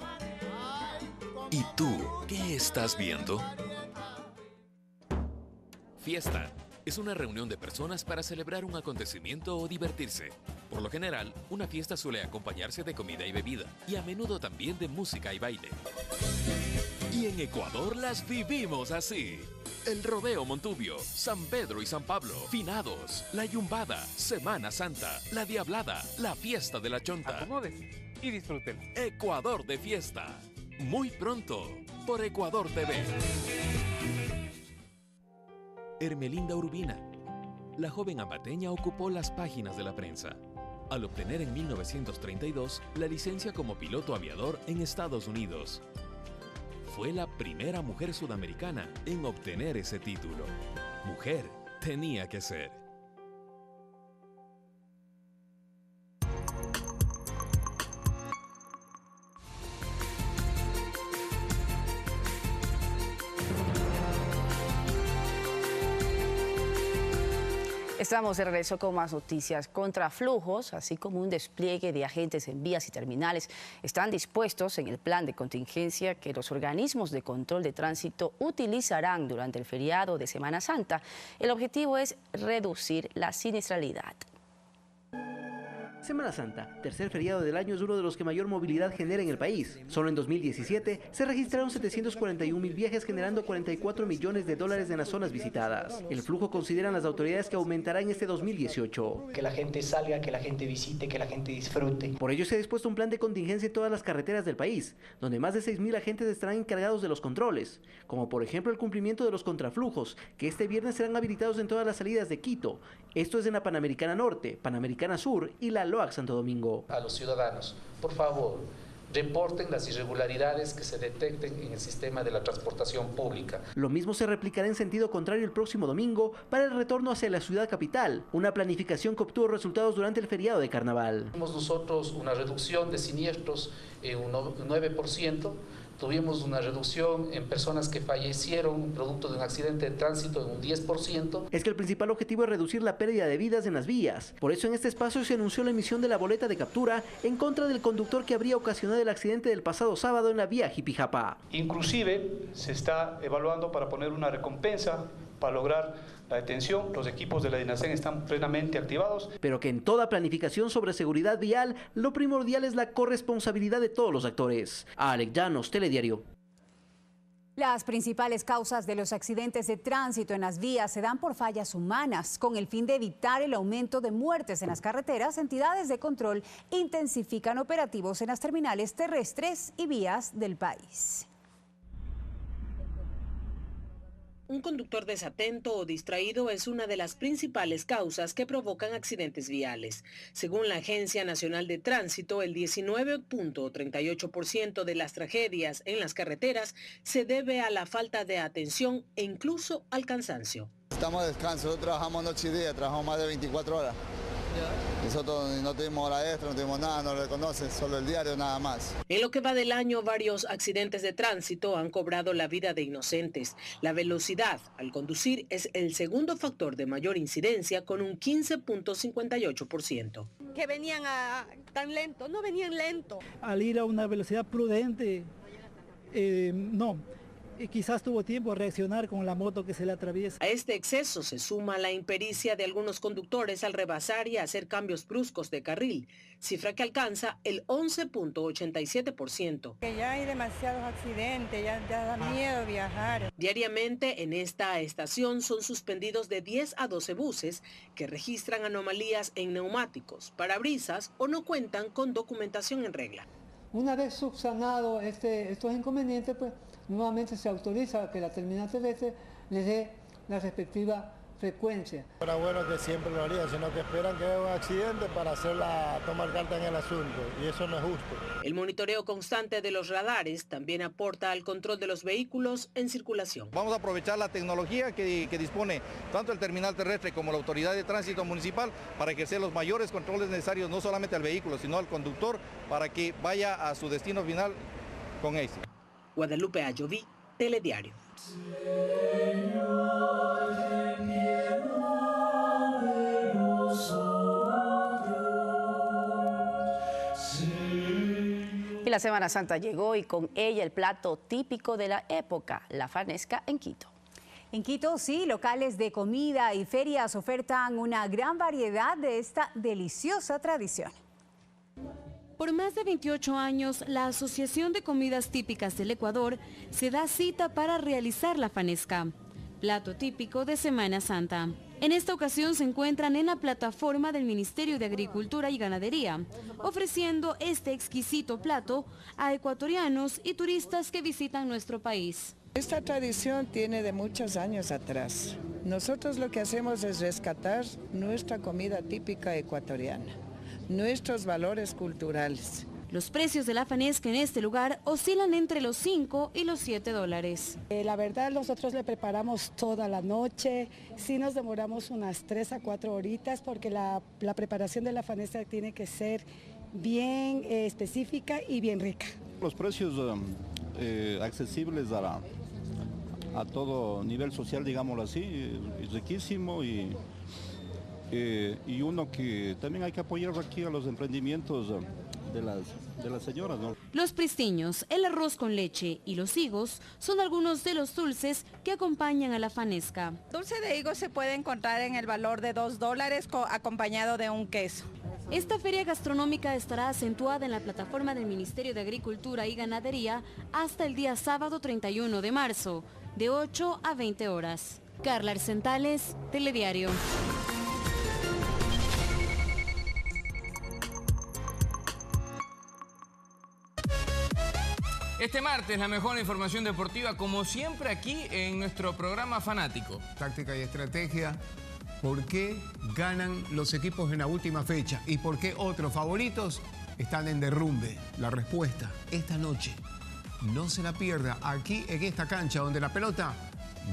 ¿Y tú qué estás viendo? Fiesta es una reunión de personas para celebrar un acontecimiento o divertirse. Por lo general, una fiesta suele acompañarse de comida y bebida, y a menudo también de música y baile. Y en Ecuador las vivimos así. El Rodeo Montubio, San Pedro y San Pablo, Finados, La Yumbada, Semana Santa, La Diablada, la Fiesta de la Chonta. Acomódese y disfruten. Ecuador de fiesta. Muy pronto, por Ecuador TV. Hermelinda Urbina. La joven ambateña ocupó las páginas de la prensa. al obtener en 1932 la licencia como piloto aviador en Estados Unidos. Fue la primera mujer sudamericana en obtener ese título. Mujer tenía que ser. Estamos de regreso con más noticias. Contraflujos, así como un despliegue de agentes en vías y terminales, están dispuestos en el plan de contingencia que los organismos de control de tránsito utilizarán durante el feriado de Semana Santa. El objetivo es reducir la siniestralidad. Semana Santa, tercer feriado del año, es uno de los que mayor movilidad genera en el país. Solo en 2017 se registraron 741.000 viajes, generando $44 millones en las zonas visitadas. El flujo consideran las autoridades que aumentará en este 2018. Que la gente salga, que la gente visite, que la gente disfrute. Por ello se ha dispuesto un plan de contingencia en todas las carreteras del país, donde más de 6.000 agentes estarán encargados de los controles, como por ejemplo el cumplimiento de los contraflujos, que este viernes serán habilitados en todas las salidas de Quito. Esto es en la Panamericana Norte, Panamericana Sur y la LOAC Santo Domingo. A los ciudadanos, por favor, reporten las irregularidades que se detecten en el sistema de la transportación pública. Lo mismo se replicará en sentido contrario el próximo domingo para el retorno hacia la ciudad capital, una planificación que obtuvo resultados durante el feriado de Carnaval. Tuvimos nosotros una reducción de siniestros en un 9%. Tuvimos una reducción en personas que fallecieron producto de un accidente de tránsito en un 10%. Es que el principal objetivo es reducir la pérdida de vidas en las vías. Por eso en este espacio se anunció la emisión de la boleta de captura en contra del conductor que habría ocasionado el accidente del pasado sábado en la vía Jipijapa. Inclusive se está evaluando para poner una recompensa para lograr la detención. Los equipos de la DINASEN están plenamente activados. Pero que en toda planificación sobre seguridad vial, lo primordial es la corresponsabilidad de todos los actores. Alex Llanos, Telediario. Las principales causas de los accidentes de tránsito en las vías se dan por fallas humanas. Con el fin de evitar el aumento de muertes en las carreteras, entidades de control intensifican operativos en las terminales terrestres y vías del país. Un conductor desatento o distraído es una de las principales causas que provocan accidentes viales. Según la Agencia Nacional de Tránsito, el 19.38% de las tragedias en las carreteras se debe a la falta de atención e incluso al cansancio. Estamos de descanso, nosotros trabajamos noche y día, trabajamos más de 24 horas. Nosotros no tuvimos hora extra, no tuvimos nada, no lo reconocen, solo el diario nada más. En lo que va del año, varios accidentes de tránsito han cobrado la vida de inocentes. La velocidad al conducir es el segundo factor de mayor incidencia, con un 15.58%. Que venían tan lento, no venían lento. Al ir a una velocidad prudente, quizás tuvo tiempo de reaccionar con la moto que se le atraviesa. A este exceso se suma la impericia de algunos conductores al rebasar y hacer cambios bruscos de carril, cifra que alcanza el 11.87%. Que ya hay demasiados accidentes, ya da miedo viajar. Diariamente en esta estación son suspendidos de 10 a 12 buses que registran anomalías en neumáticos, parabrisas o no cuentan con documentación en regla. Una vez subsanado estos inconvenientes, pues nuevamente se autoriza que la terminal terrestre les dé la respectiva frecuencia. Era bueno que siempre lo haría, sino que esperan que haya un accidente para tomar carta en el asunto, y eso no es justo. El monitoreo constante de los radares también aporta al control de los vehículos en circulación. Vamos a aprovechar la tecnología que dispone tanto el terminal terrestre como la autoridad de tránsito municipal para ejercer los mayores controles necesarios, no solamente al vehículo, sino al conductor, para que vaya a su destino final con éxito. Guadalupe Ayoví, Telediario. Y la Semana Santa llegó y con ella el plato típico de la época, la fanesca en Quito. En Quito, sí, locales de comida y ferias ofertan una gran variedad de esta deliciosa tradición. Por más de 28 años, la Asociación de Comidas Típicas del Ecuador se da cita para realizar la fanesca, plato típico de Semana Santa. En esta ocasión se encuentran en la plataforma del Ministerio de Agricultura y Ganadería, ofreciendo este exquisito plato a ecuatorianos y turistas que visitan nuestro país. Esta tradición tiene de muchos años atrás. Nosotros lo que hacemos es rescatar nuestra comida típica ecuatoriana. nuestros valores culturales. Los precios de la fanesca en este lugar oscilan entre los 5 y los 7 dólares. La verdad, nosotros le preparamos toda la noche, sí nos demoramos unas 3 a 4 horitas porque la preparación de la fanesca tiene que ser bien específica y bien rica. Los precios accesibles a todo nivel social, digámoslo así, es riquísimo y uno que también hay que apoyar aquí a los emprendimientos de las señoras, ¿no? Los pristiños, el arroz con leche y los higos son algunos de los dulces que acompañan a la fanesca. Dulce de higo se puede encontrar en el valor de $2 acompañado de un queso. Esta feria gastronómica estará acentuada en la plataforma del Ministerio de Agricultura y Ganadería hasta el día sábado 31 de marzo, de 8 a 20 horas. Carla Arcentales, Telediario. Este martes la mejor información deportiva, como siempre aquí en nuestro programa Fanático. Táctica y estrategia. ¿Por qué ganan los equipos en la última fecha? ¿Y por qué otros favoritos están en derrumbe? La respuesta, esta noche. No se la pierda aquí en esta cancha donde la pelota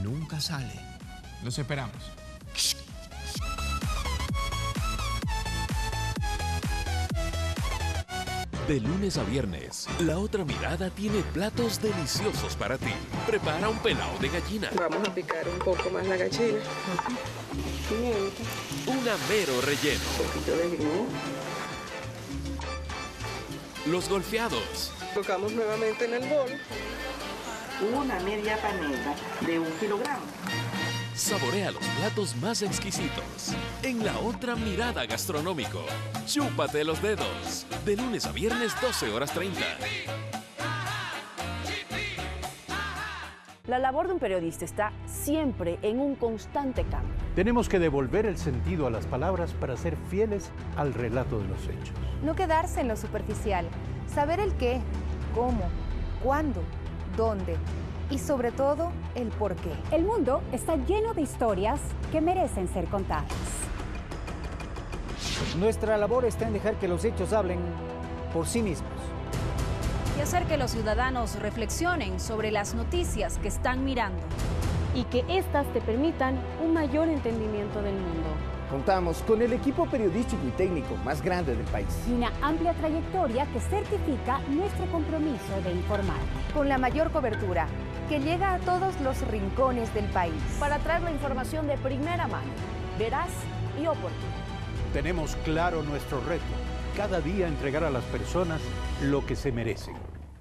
nunca sale. Los esperamos. De lunes a viernes, La Otra Mirada tiene platos deliciosos para ti. Prepara un pelao de gallina. Vamos a picar un poco más la gallina. Pimienta. Un amero relleno. Un poquito de limón. Los golfeados. Colocamos nuevamente en el bol. Una media panela de 1 kilogramo. Saborea los platos más exquisitos en La Otra Mirada Gastronómico. Chúpate los dedos. De lunes a viernes, 12:30. La labor de un periodista está siempre en un constante cambio. Tenemos que devolver el sentido a las palabras para ser fieles al relato de los hechos. No quedarse en lo superficial, saber el qué, cómo, cuándo, dónde y sobre todo el por qué. El mundo está lleno de historias que merecen ser contadas. Nuestra labor está en dejar que los hechos hablen por sí mismos. Y hacer que los ciudadanos reflexionen sobre las noticias que están mirando. Y que éstas te permitan un mayor entendimiento del mundo. Contamos con el equipo periodístico y técnico más grande del país. Y una amplia trayectoria que certifica nuestro compromiso de informar. Con la mayor cobertura, que llega a todos los rincones del país. Para traer la información de primera mano, veraz y oportuna. Tenemos claro nuestro reto, cada día entregar a las personas lo que se merecen.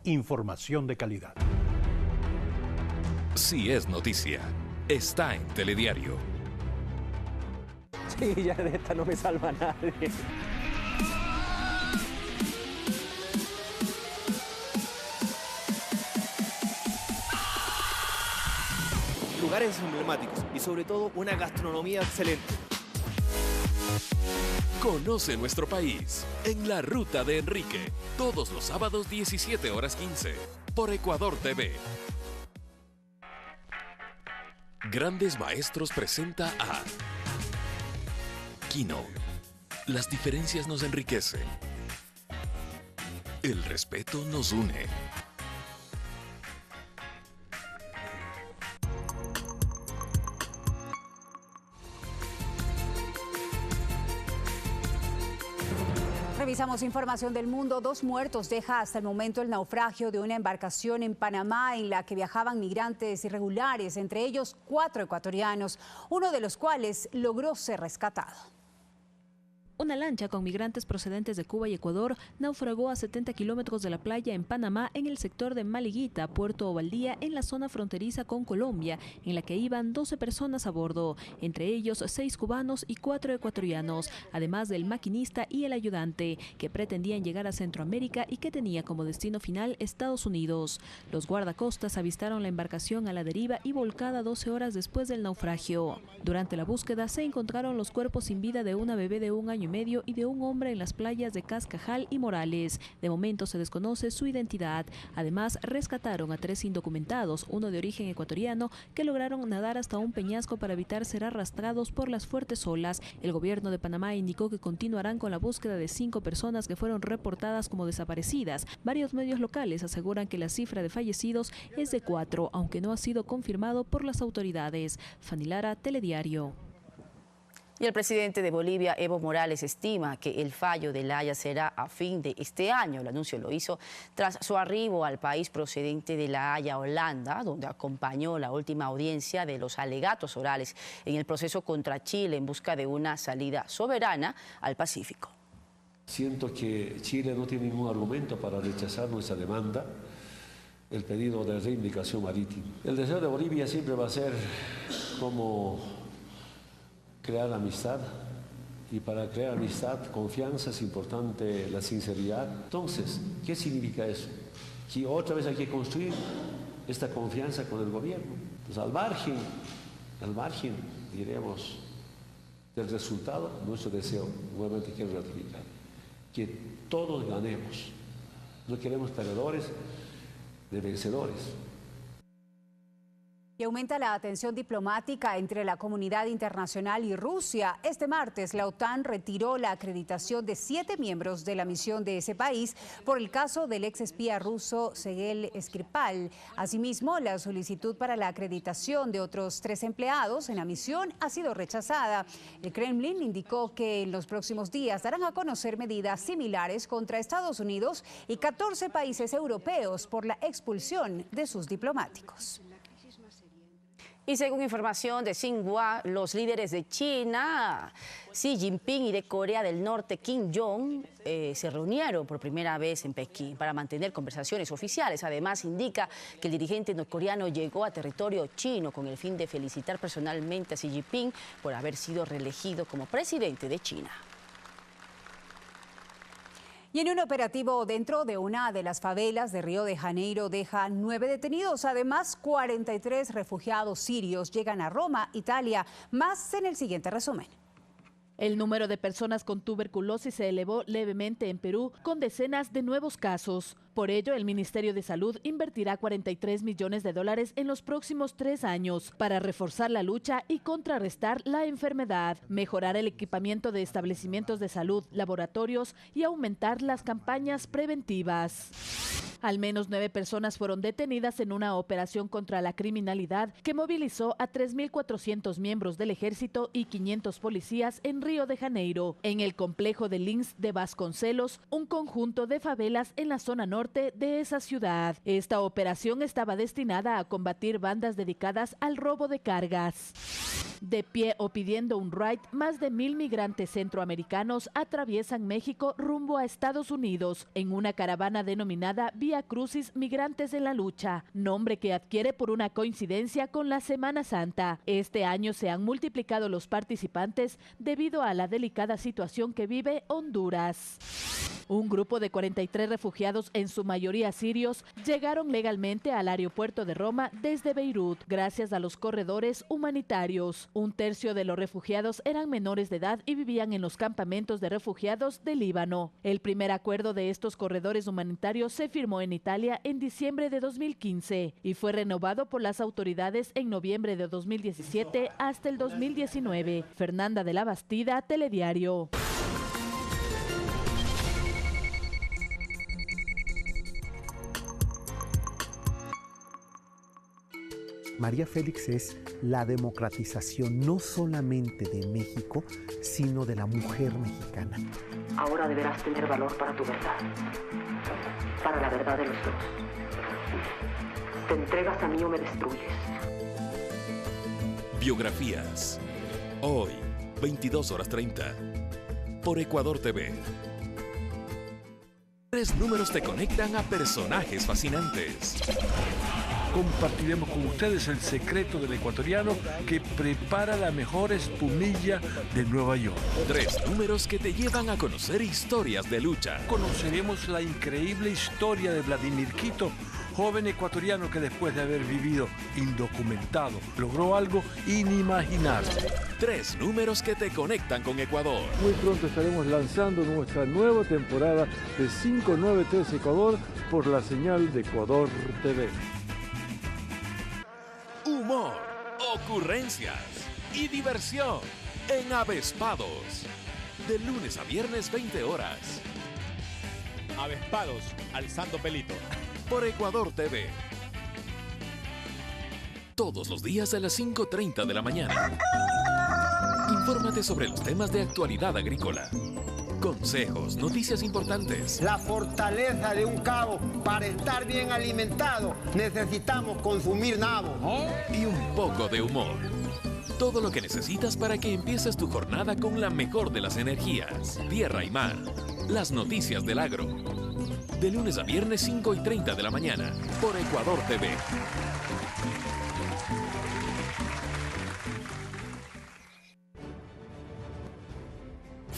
Información de calidad. Si es noticia, está en Telediario. Sí, ya de esta no me salva nadie. Lugares emblemáticos y sobre todo una gastronomía excelente. Conoce nuestro país en La Ruta de Enrique, todos los sábados 17:15 por Ecuador TV. Grandes Maestros presenta a Kino. Las diferencias nos enriquecen. El respeto nos une. Revisamos información del mundo. 2 muertos deja hasta el momento el naufragio de una embarcación en Panamá en la que viajaban migrantes irregulares, entre ellos 4 ecuatorianos, uno de los cuales logró ser rescatado. Una lancha con migrantes procedentes de Cuba y Ecuador naufragó a 70 kilómetros de la playa en Panamá, en el sector de Maliguita, Puerto Ovaldía, en la zona fronteriza con Colombia, en la que iban 12 personas a bordo, entre ellos 6 cubanos y 4 ecuatorianos, además del maquinista y el ayudante, que pretendían llegar a Centroamérica y que tenía como destino final Estados Unidos. Los guardacostas avistaron la embarcación a la deriva y volcada 12 horas después del naufragio. Durante la búsqueda se encontraron los cuerpos sin vida de una bebé de 1 año año y medio y de un hombre en las playas de Cascajal y Morales. De momento se desconoce su identidad. Además, rescataron a 3 indocumentados, uno de origen ecuatoriano, que lograron nadar hasta un peñasco para evitar ser arrastrados por las fuertes olas. El gobierno de Panamá indicó que continuarán con la búsqueda de 5 personas que fueron reportadas como desaparecidas. Varios medios locales aseguran que la cifra de fallecidos es de 4, aunque no ha sido confirmado por las autoridades. Fanny Lara, Telediario. Y el presidente de Bolivia, Evo Morales, estima que el fallo de La Haya será a fin de este año. El anuncio lo hizo tras su arribo al país procedente de La Haya, Holanda, donde acompañó la última audiencia de los alegatos orales en el proceso contra Chile en busca de una salida soberana al Pacífico. Siento que Chile no tiene ningún argumento para rechazar nuestra demanda, el pedido de reivindicación marítima. El deseo de Bolivia siempre va a ser como crear amistad, y para crear amistad, confianza, es importante la sinceridad. Entonces, ¿qué significa eso? Que otra vez hay que construir esta confianza con el gobierno. Pues al margen, diremos, del resultado, nuestro deseo, nuevamente quiero ratificar, que todos ganemos. No queremos perdedores, de vencedores. Y aumenta la tensión diplomática entre la comunidad internacional y Rusia. Este martes, la OTAN retiró la acreditación de 7 miembros de la misión de ese país por el caso del exespía ruso Sergei Skripal. Asimismo, la solicitud para la acreditación de otros 3 empleados en la misión ha sido rechazada. El Kremlin indicó que en los próximos días darán a conocer medidas similares contra Estados Unidos y 14 países europeos por la expulsión de sus diplomáticos. Y según información de Xinhua, los líderes de China, Xi Jinping, y de Corea del Norte, Kim Jong, se reunieron por primera vez en Pekín para mantener conversaciones oficiales. Además, indica que el dirigente norcoreano llegó a territorio chino con el fin de felicitar personalmente a Xi Jinping por haber sido reelegido como presidente de China. Y en un operativo dentro de una de las favelas de Río de Janeiro deja 9 detenidos. Además, 43 refugiados sirios llegan a Roma, Italia. Más en el siguiente resumen. El número de personas con tuberculosis se elevó levemente en Perú, con decenas de nuevos casos. Por ello, el Ministerio de Salud invertirá $43 millones en los próximos 3 años para reforzar la lucha y contrarrestar la enfermedad, mejorar el equipamiento de establecimientos de salud, laboratorios y aumentar las campañas preventivas. Al menos 9 personas fueron detenidas en una operación contra la criminalidad que movilizó a 3.400 miembros del ejército y 500 policías en Río de Janeiro, en el complejo de Lins de Vasconcelos, un conjunto de favelas en la zona norte de esa ciudad. Esta operación estaba destinada a combatir bandas dedicadas al robo de cargas. De pie o pidiendo un ride, más de 1.000 migrantes centroamericanos atraviesan México rumbo a Estados Unidos en una caravana denominada Vía Crucis Migrantes en la Lucha, nombre que adquiere por una coincidencia con la Semana Santa. Este año se han multiplicado los participantes debido a la delicada situación que vive Honduras. Un grupo de 43 refugiados, en su mayoría sirios, llegaron legalmente al aeropuerto de Roma desde Beirut, gracias a los corredores humanitarios. 1/3 de los refugiados eran menores de edad y vivían en los campamentos de refugiados de Líbano. El primer acuerdo de estos corredores humanitarios se firmó en Italia en diciembre de 2015 y fue renovado por las autoridades en noviembre de 2017 hasta el 2019. Fernanda de la Bastida, Telediario. María Félix es la democratización no solamente de México, sino de la mujer mexicana. Ahora deberás tener valor para tu verdad, para la verdad de los dos. ¿Te entregas a mí o me destruyes? Biografías. Hoy, 22:30. Por Ecuador TV. 3 números te conectan a personajes fascinantes. Compartiremos con ustedes el secreto del ecuatoriano que prepara la mejor espumilla de Nueva York. 3 números que te llevan a conocer historias de lucha. Conoceremos la increíble historia de Vladimir Quito, joven ecuatoriano que después de haber vivido indocumentado, logró algo inimaginable. 3 números que te conectan con Ecuador. Muy pronto estaremos lanzando nuestra nueva temporada de 593 Ecuador por la señal de Ecuador TV. Humor, ocurrencias y diversión en Avespados. De lunes a viernes 20 horas. Avespados, alzando pelito. Por Ecuador TV. Todos los días a las 5:30 de la mañana. Infórmate sobre los temas de actualidad agrícola. Consejos, noticias importantes. La fortaleza de un cabo. Para estar bien alimentado necesitamos consumir nabo. Y un poco de humor. Todo lo que necesitas para que empieces tu jornada con la mejor de las energías. Tierra y mar. Las noticias del agro. De lunes a viernes 5:30 de la mañana. Por Ecuador TV.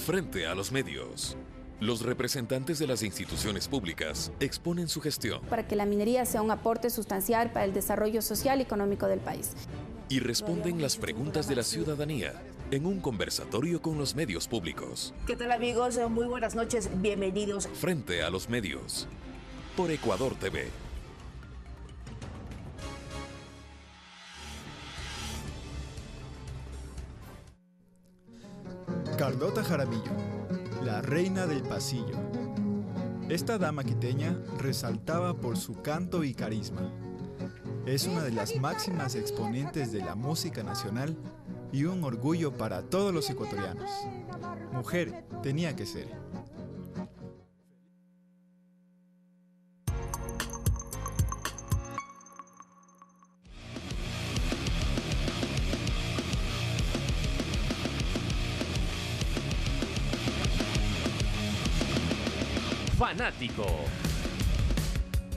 Frente a los medios. Los representantes de las instituciones públicas exponen su gestión. Para que la minería sea un aporte sustancial para el desarrollo social y económico del país. Y responden las preguntas de la ciudadanía en un conversatorio con los medios públicos. ¿Qué tal, amigos? Muy buenas noches, bienvenidos. Frente a los medios. Por Ecuador TV. Carlota Jaramillo, la reina del pasillo. Esta dama quiteña resaltaba por su canto y carisma. Es una de las máximas exponentes de la música nacional y un orgullo para todos los ecuatorianos. Mujer tenía que ser. Fanático.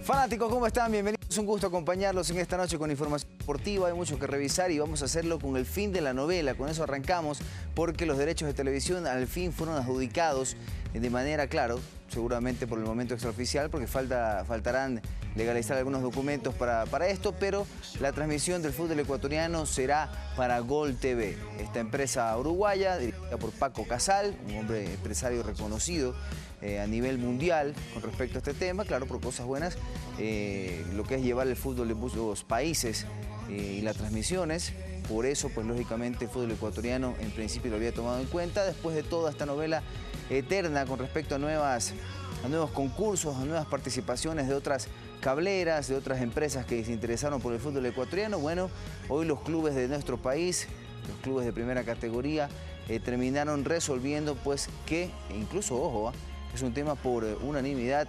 Fanáticos, ¿cómo están? Bienvenidos. Es un gusto acompañarlos en esta noche con información deportiva. Hay mucho que revisar y vamos a hacerlo con el fin de la novela. Con eso arrancamos porque los derechos de televisión al fin fueron adjudicados de manera, claro, seguramente por el momento extraoficial, porque faltarán legalizar algunos documentos para esto, pero la transmisión del fútbol ecuatoriano será para Gol TV. Esta empresa uruguaya, dirigida por Paco Casal, un hombre empresario reconocido a nivel mundial con respecto a este tema, claro, por cosas buenas, lo que es llevar el fútbol de muchos países y las transmisiones. Por eso, pues lógicamente el fútbol ecuatoriano en principio lo había tomado en cuenta después de toda esta novela eterna con respecto a nuevos concursos, a nuevas participaciones de otras cableras, de otras empresas que se interesaron por el fútbol ecuatoriano. Bueno, hoy los clubes de nuestro país, los clubes de primera categoría, terminaron resolviendo pues que, incluso, ojo, es un tema por unanimidad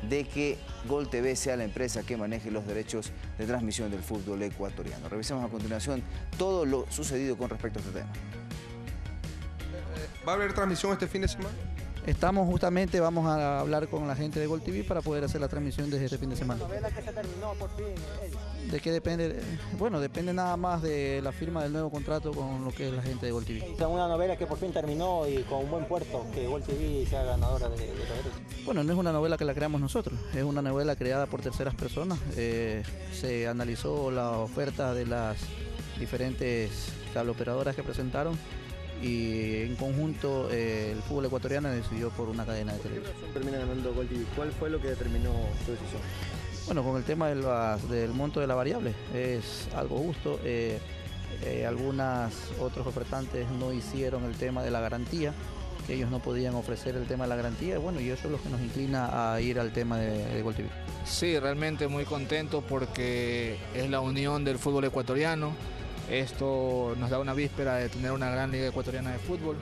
de que Gol TV sea la empresa que maneje los derechos de transmisión del fútbol ecuatoriano. Revisemos a continuación todo lo sucedido con respecto a este tema. ¿Va a haber transmisión este fin de semana? Vamos a hablar con la gente de Gol TV para poder hacer la transmisión desde este fin de semana. ¿La novela que se terminó por fin? ¿De qué depende? Bueno, depende nada más de la firma del nuevo contrato con lo que es la gente de Gol TV. Es una novela que por fin terminó y con un buen puerto, que Gol TV sea ganadora de los derechos. Bueno, no es una novela que la creamos nosotros, es una novela creada por terceras personas. Se analizó la oferta de las diferentes cableoperadoras que presentaron y en conjunto el fútbol ecuatoriano decidió por una cadena de televisión. Termina ganando Gol TV. ¿Cuál fue lo que determinó su decisión? Bueno, con el tema del monto de la variable es algo justo. Algunos otros ofertantes no hicieron el tema de la garantía, que ellos no podían ofrecer el tema de la garantía. Bueno, y eso es lo que nos inclina a ir al tema de Gol TV. Sí, realmente muy contento porque es la unión del fútbol ecuatoriano. Esto nos da una víspera de tener una gran liga ecuatoriana de fútbol.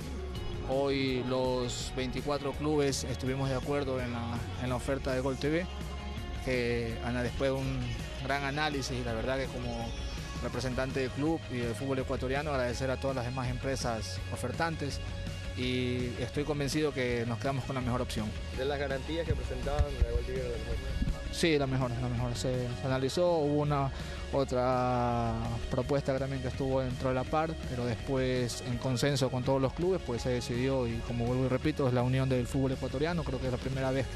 Hoy los 24 clubes estuvimos de acuerdo en la oferta de Gol TV, que después de un gran análisis, y la verdad que como representante del club y del fútbol ecuatoriano agradecer a todas las demás empresas ofertantes y estoy convencido que nos quedamos con la mejor opción. ¿De las garantías que presentaban la Gol TV era la mejor? Sí, la mejor. Se analizó, hubo una otra propuesta también que estuvo dentro de la par, pero después en consenso con todos los clubes pues se decidió, y como vuelvo y repito, es la unión del fútbol ecuatoriano. Creo que es la primera vez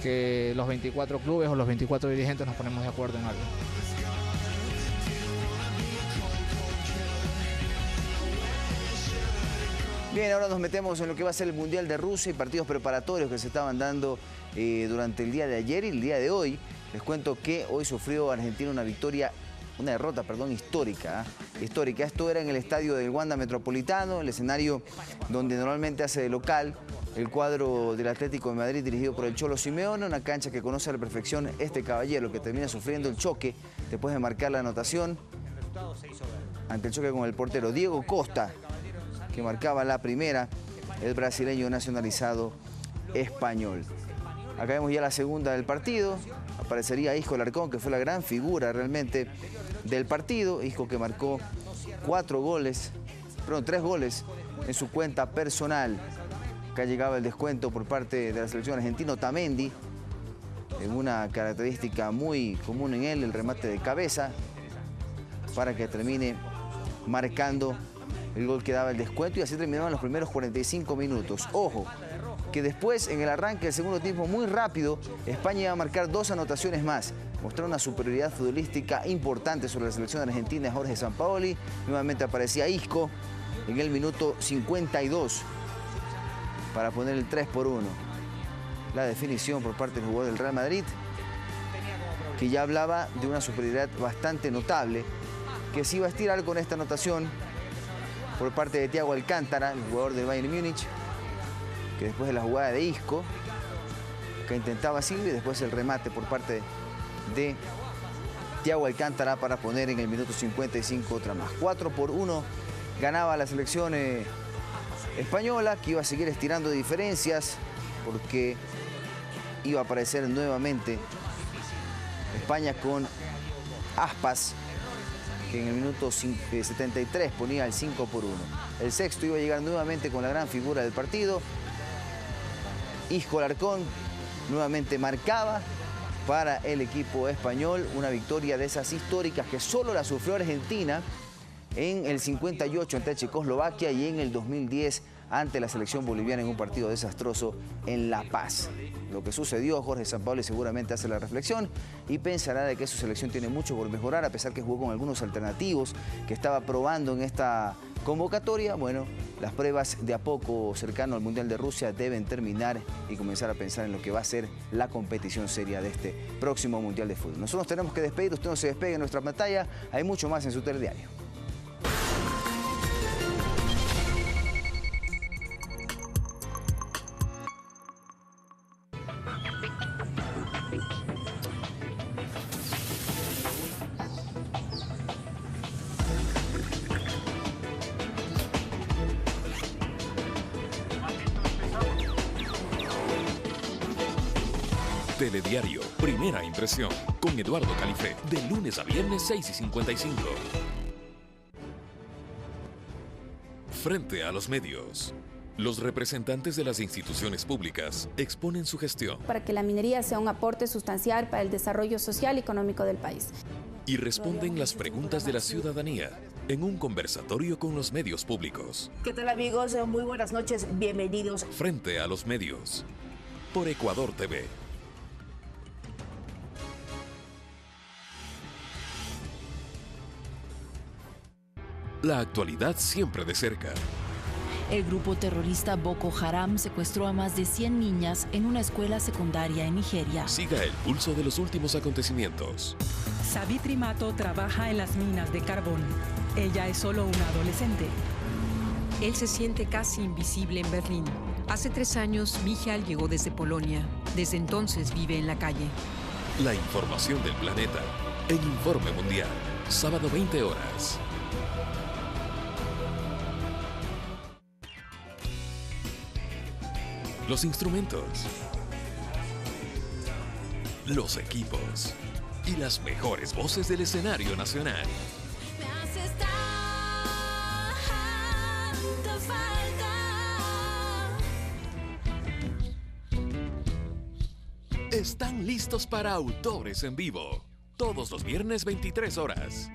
que los 24 clubes o los 24 dirigentes nos ponemos de acuerdo en algo. Bien, ahora nos metemos en lo que va a ser el Mundial de Rusia y partidos preparatorios que se estaban dando durante el día de ayer y el día de hoy. Les cuento que hoy sufrió Argentina una derrota histórica. Histórica. Esto era en el estadio del Wanda Metropolitano, el escenario donde normalmente hace de local el cuadro del Atlético de Madrid dirigido por el Cholo Simeone, una cancha que conoce a la perfección este caballero que termina sufriendo el choque después de marcar la anotación ante el choque con el portero Diego Costa, que marcaba la primera, el brasileño nacionalizado español. Acá vemos ya la segunda del partido. Aparecería Isco Alarcón, que fue la gran figura realmente del partido. Isco que marcó 3 goles en su cuenta personal. Acá llegaba el descuento por parte de la selección argentina. Otamendi, en una característica muy común en él, el remate de cabeza, para que termine marcando el gol que daba el descuento, y así terminaban los primeros 45 minutos. Ojo, que después, en el arranque del segundo tiempo, muy rápido, España iba a marcar 2 anotaciones más. Mostró una superioridad futbolística importante sobre la selección argentina de Jorge Sampaoli. Nuevamente aparecía Isco en el minuto 52 para poner el 3-1. La definición por parte del jugador del Real Madrid, que ya hablaba de una superioridad bastante notable, que se iba a estirar con esta anotación por parte de Thiago Alcántara, el jugador del Bayern Múnich, que después de la jugada de Isco, que intentaba Silva, y después el remate por parte de Thiago Alcántara para poner en el minuto 55 otra más. 4-1 ganaba la selección española, que iba a seguir estirando diferencias porque iba a aparecer nuevamente España con Aspas, que en el minuto 73 ponía el 5-1. El sexto iba a llegar nuevamente con la gran figura del partido. Isco Alarcón nuevamente marcaba para el equipo español, una victoria de esas históricas que solo la sufrió Argentina en el 58 ante Checoslovaquia y en el 2010 ante la selección boliviana en un partido desastroso en La Paz. Lo que sucedió, Jorge Sampaoli seguramente hace la reflexión y pensará de que su selección tiene mucho por mejorar, a pesar que jugó con algunos alternativos que estaba probando en esta convocatoria. Bueno, las pruebas de a poco cercano al Mundial de Rusia deben terminar y comenzar a pensar en lo que va a ser la competición seria de este próximo Mundial de Fútbol. Nosotros tenemos que despedir, usted no se despegue en nuestra pantalla, hay mucho más en su telediario. Telediario, primera impresión, con Eduardo Califé, de lunes a viernes 6:55. Frente a los medios, los representantes de las instituciones públicas exponen su gestión. Para que la minería sea un aporte sustancial para el desarrollo social y económico del país. Y responden las preguntas de la ciudadanía en un conversatorio con los medios públicos. ¿Qué tal, amigos? Muy buenas noches, bienvenidos. Frente a los medios, por Ecuador TV. La actualidad siempre de cerca. El grupo terrorista Boko Haram secuestró a más de 100 niñas en una escuela secundaria en Nigeria. Siga el pulso de los últimos acontecimientos. Savitri Mato trabaja en las minas de carbón. Ella es solo una adolescente. Él se siente casi invisible en Berlín. Hace 3 años, Michael llegó desde Polonia. Desde entonces vive en la calle. La información del planeta en Informe Mundial. Sábado 20 horas. Los instrumentos, los equipos y las mejores voces del escenario nacional. Están listos para Autores en Vivo, todos los viernes 23 horas,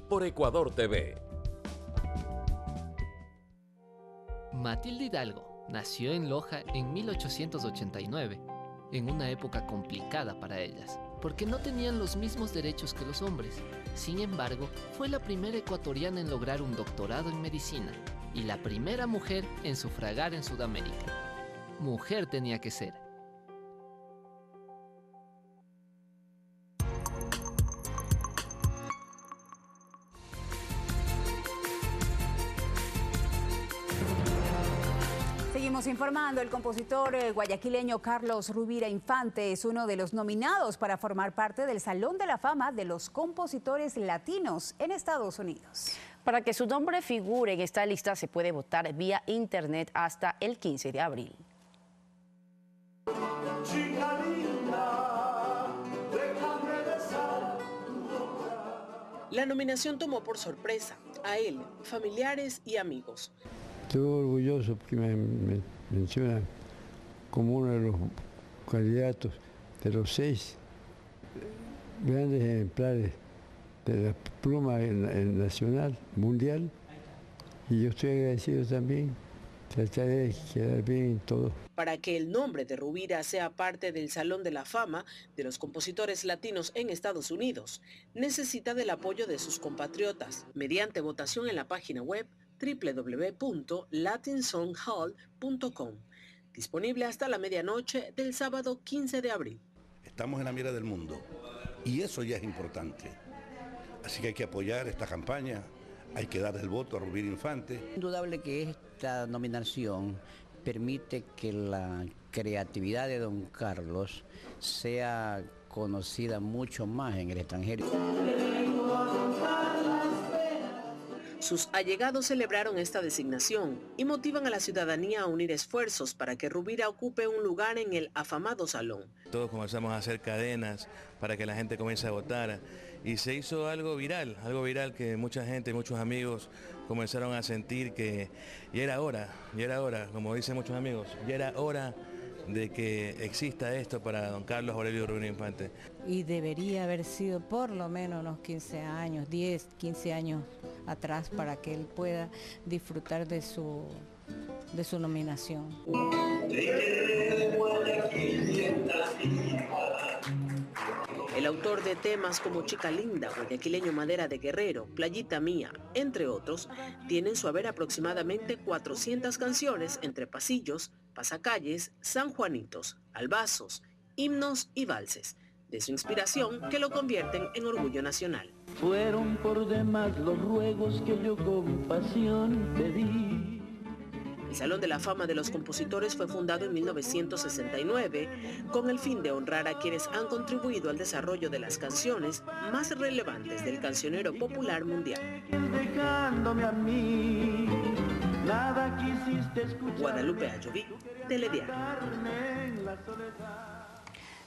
por Ecuador TV. Matilde Hidalgo nació en Loja en 1889. en una época complicada para ellas, porque no tenían los mismos derechos que los hombres. Sin embargo, fue la primera ecuatoriana en lograr un doctorado en medicina y la primera mujer en sufragar en Sudamérica. Mujer tenía que ser. Seguimos informando. El compositor guayaquileño Carlos Rovira Infante es uno de los nominados para formar parte del Salón de la Fama de los Compositores Latinos en Estados Unidos. Para que su nombre figure en esta lista se puede votar vía internet hasta el 15 de abril. La nominación tomó por sorpresa a él, familiares y amigos. Estoy orgulloso porque me mencionan como uno de los candidatos de los 6 grandes ejemplares de la pluma nacional, mundial, y yo estoy agradecido también. Trataré de quedar bien en todo. Para que el nombre de Rovira sea parte del Salón de la Fama de los Compositores Latinos en Estados Unidos, necesita del apoyo de sus compatriotas mediante votación en la página web www.latinsonghall.com, disponible hasta la medianoche del sábado 15 de abril. Estamos en la mira del mundo y eso ya es importante. Así que hay que apoyar esta campaña, hay que dar el voto a Rovira Infante. Indudable que esta nominación permite que la creatividad de don Carlos sea conocida mucho más en el extranjero. Sus allegados celebraron esta designación y motivan a la ciudadanía a unir esfuerzos para que Rovira ocupe un lugar en el afamado salón. Todos comenzamos a hacer cadenas para que la gente comience a votar y se hizo algo viral que mucha gente, muchos amigos comenzaron a sentir que ya era hora, como dicen muchos amigos, ya era hora de que exista esto para don Carlos Aurelio Rovira Infante. Y debería haber sido por lo menos unos 15 años, 10, 15 años atrás para que él pueda disfrutar de su nominación. El autor de temas como Chica Linda, Guayaquileño Madera de Guerrero, Playita Mía, entre otros, tiene en su haber aproximadamente 400 canciones entre pasillos, pasacalles, sanjuanitos, albazos, himnos y valses, de su inspiración que lo convierten en orgullo nacional. Fueron por demás los ruegos que yo con pasión pedí. El Salón de la Fama de los Compositores fue fundado en 1969 con el fin de honrar a quienes han contribuido al desarrollo de las canciones más relevantes del cancionero popular mundial. Dejándome a mí, nada quisiste escuchar. Guadalupe Ayoví, Telediario.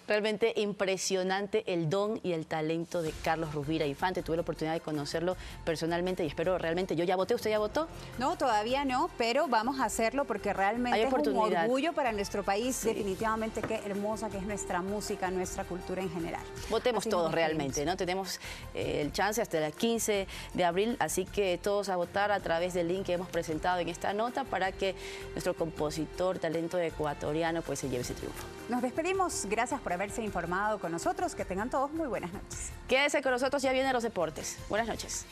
Realmente impresionante el don y el talento de Carlos Rovira Infante. Tuve la oportunidad de conocerlo personalmente y espero realmente. ¿Yo ya voté? ¿Usted ya votó? No, todavía no, pero vamos a hacerlo porque realmente es un orgullo para nuestro país. Sí. Definitivamente qué hermosa que es nuestra música, nuestra cultura en general. Votemos todos realmente, ¿no? Tenemos el chance hasta el 15 de abril, así que todos a votar a través del link que hemos presentado en esta nota para que nuestro compositor, talento ecuatoriano, pues se lleve ese triunfo. Nos despedimos. Gracias por haberse informado con nosotros. Que tengan todos muy buenas noches. Quédese con nosotros, ya vienen los deportes. Buenas noches.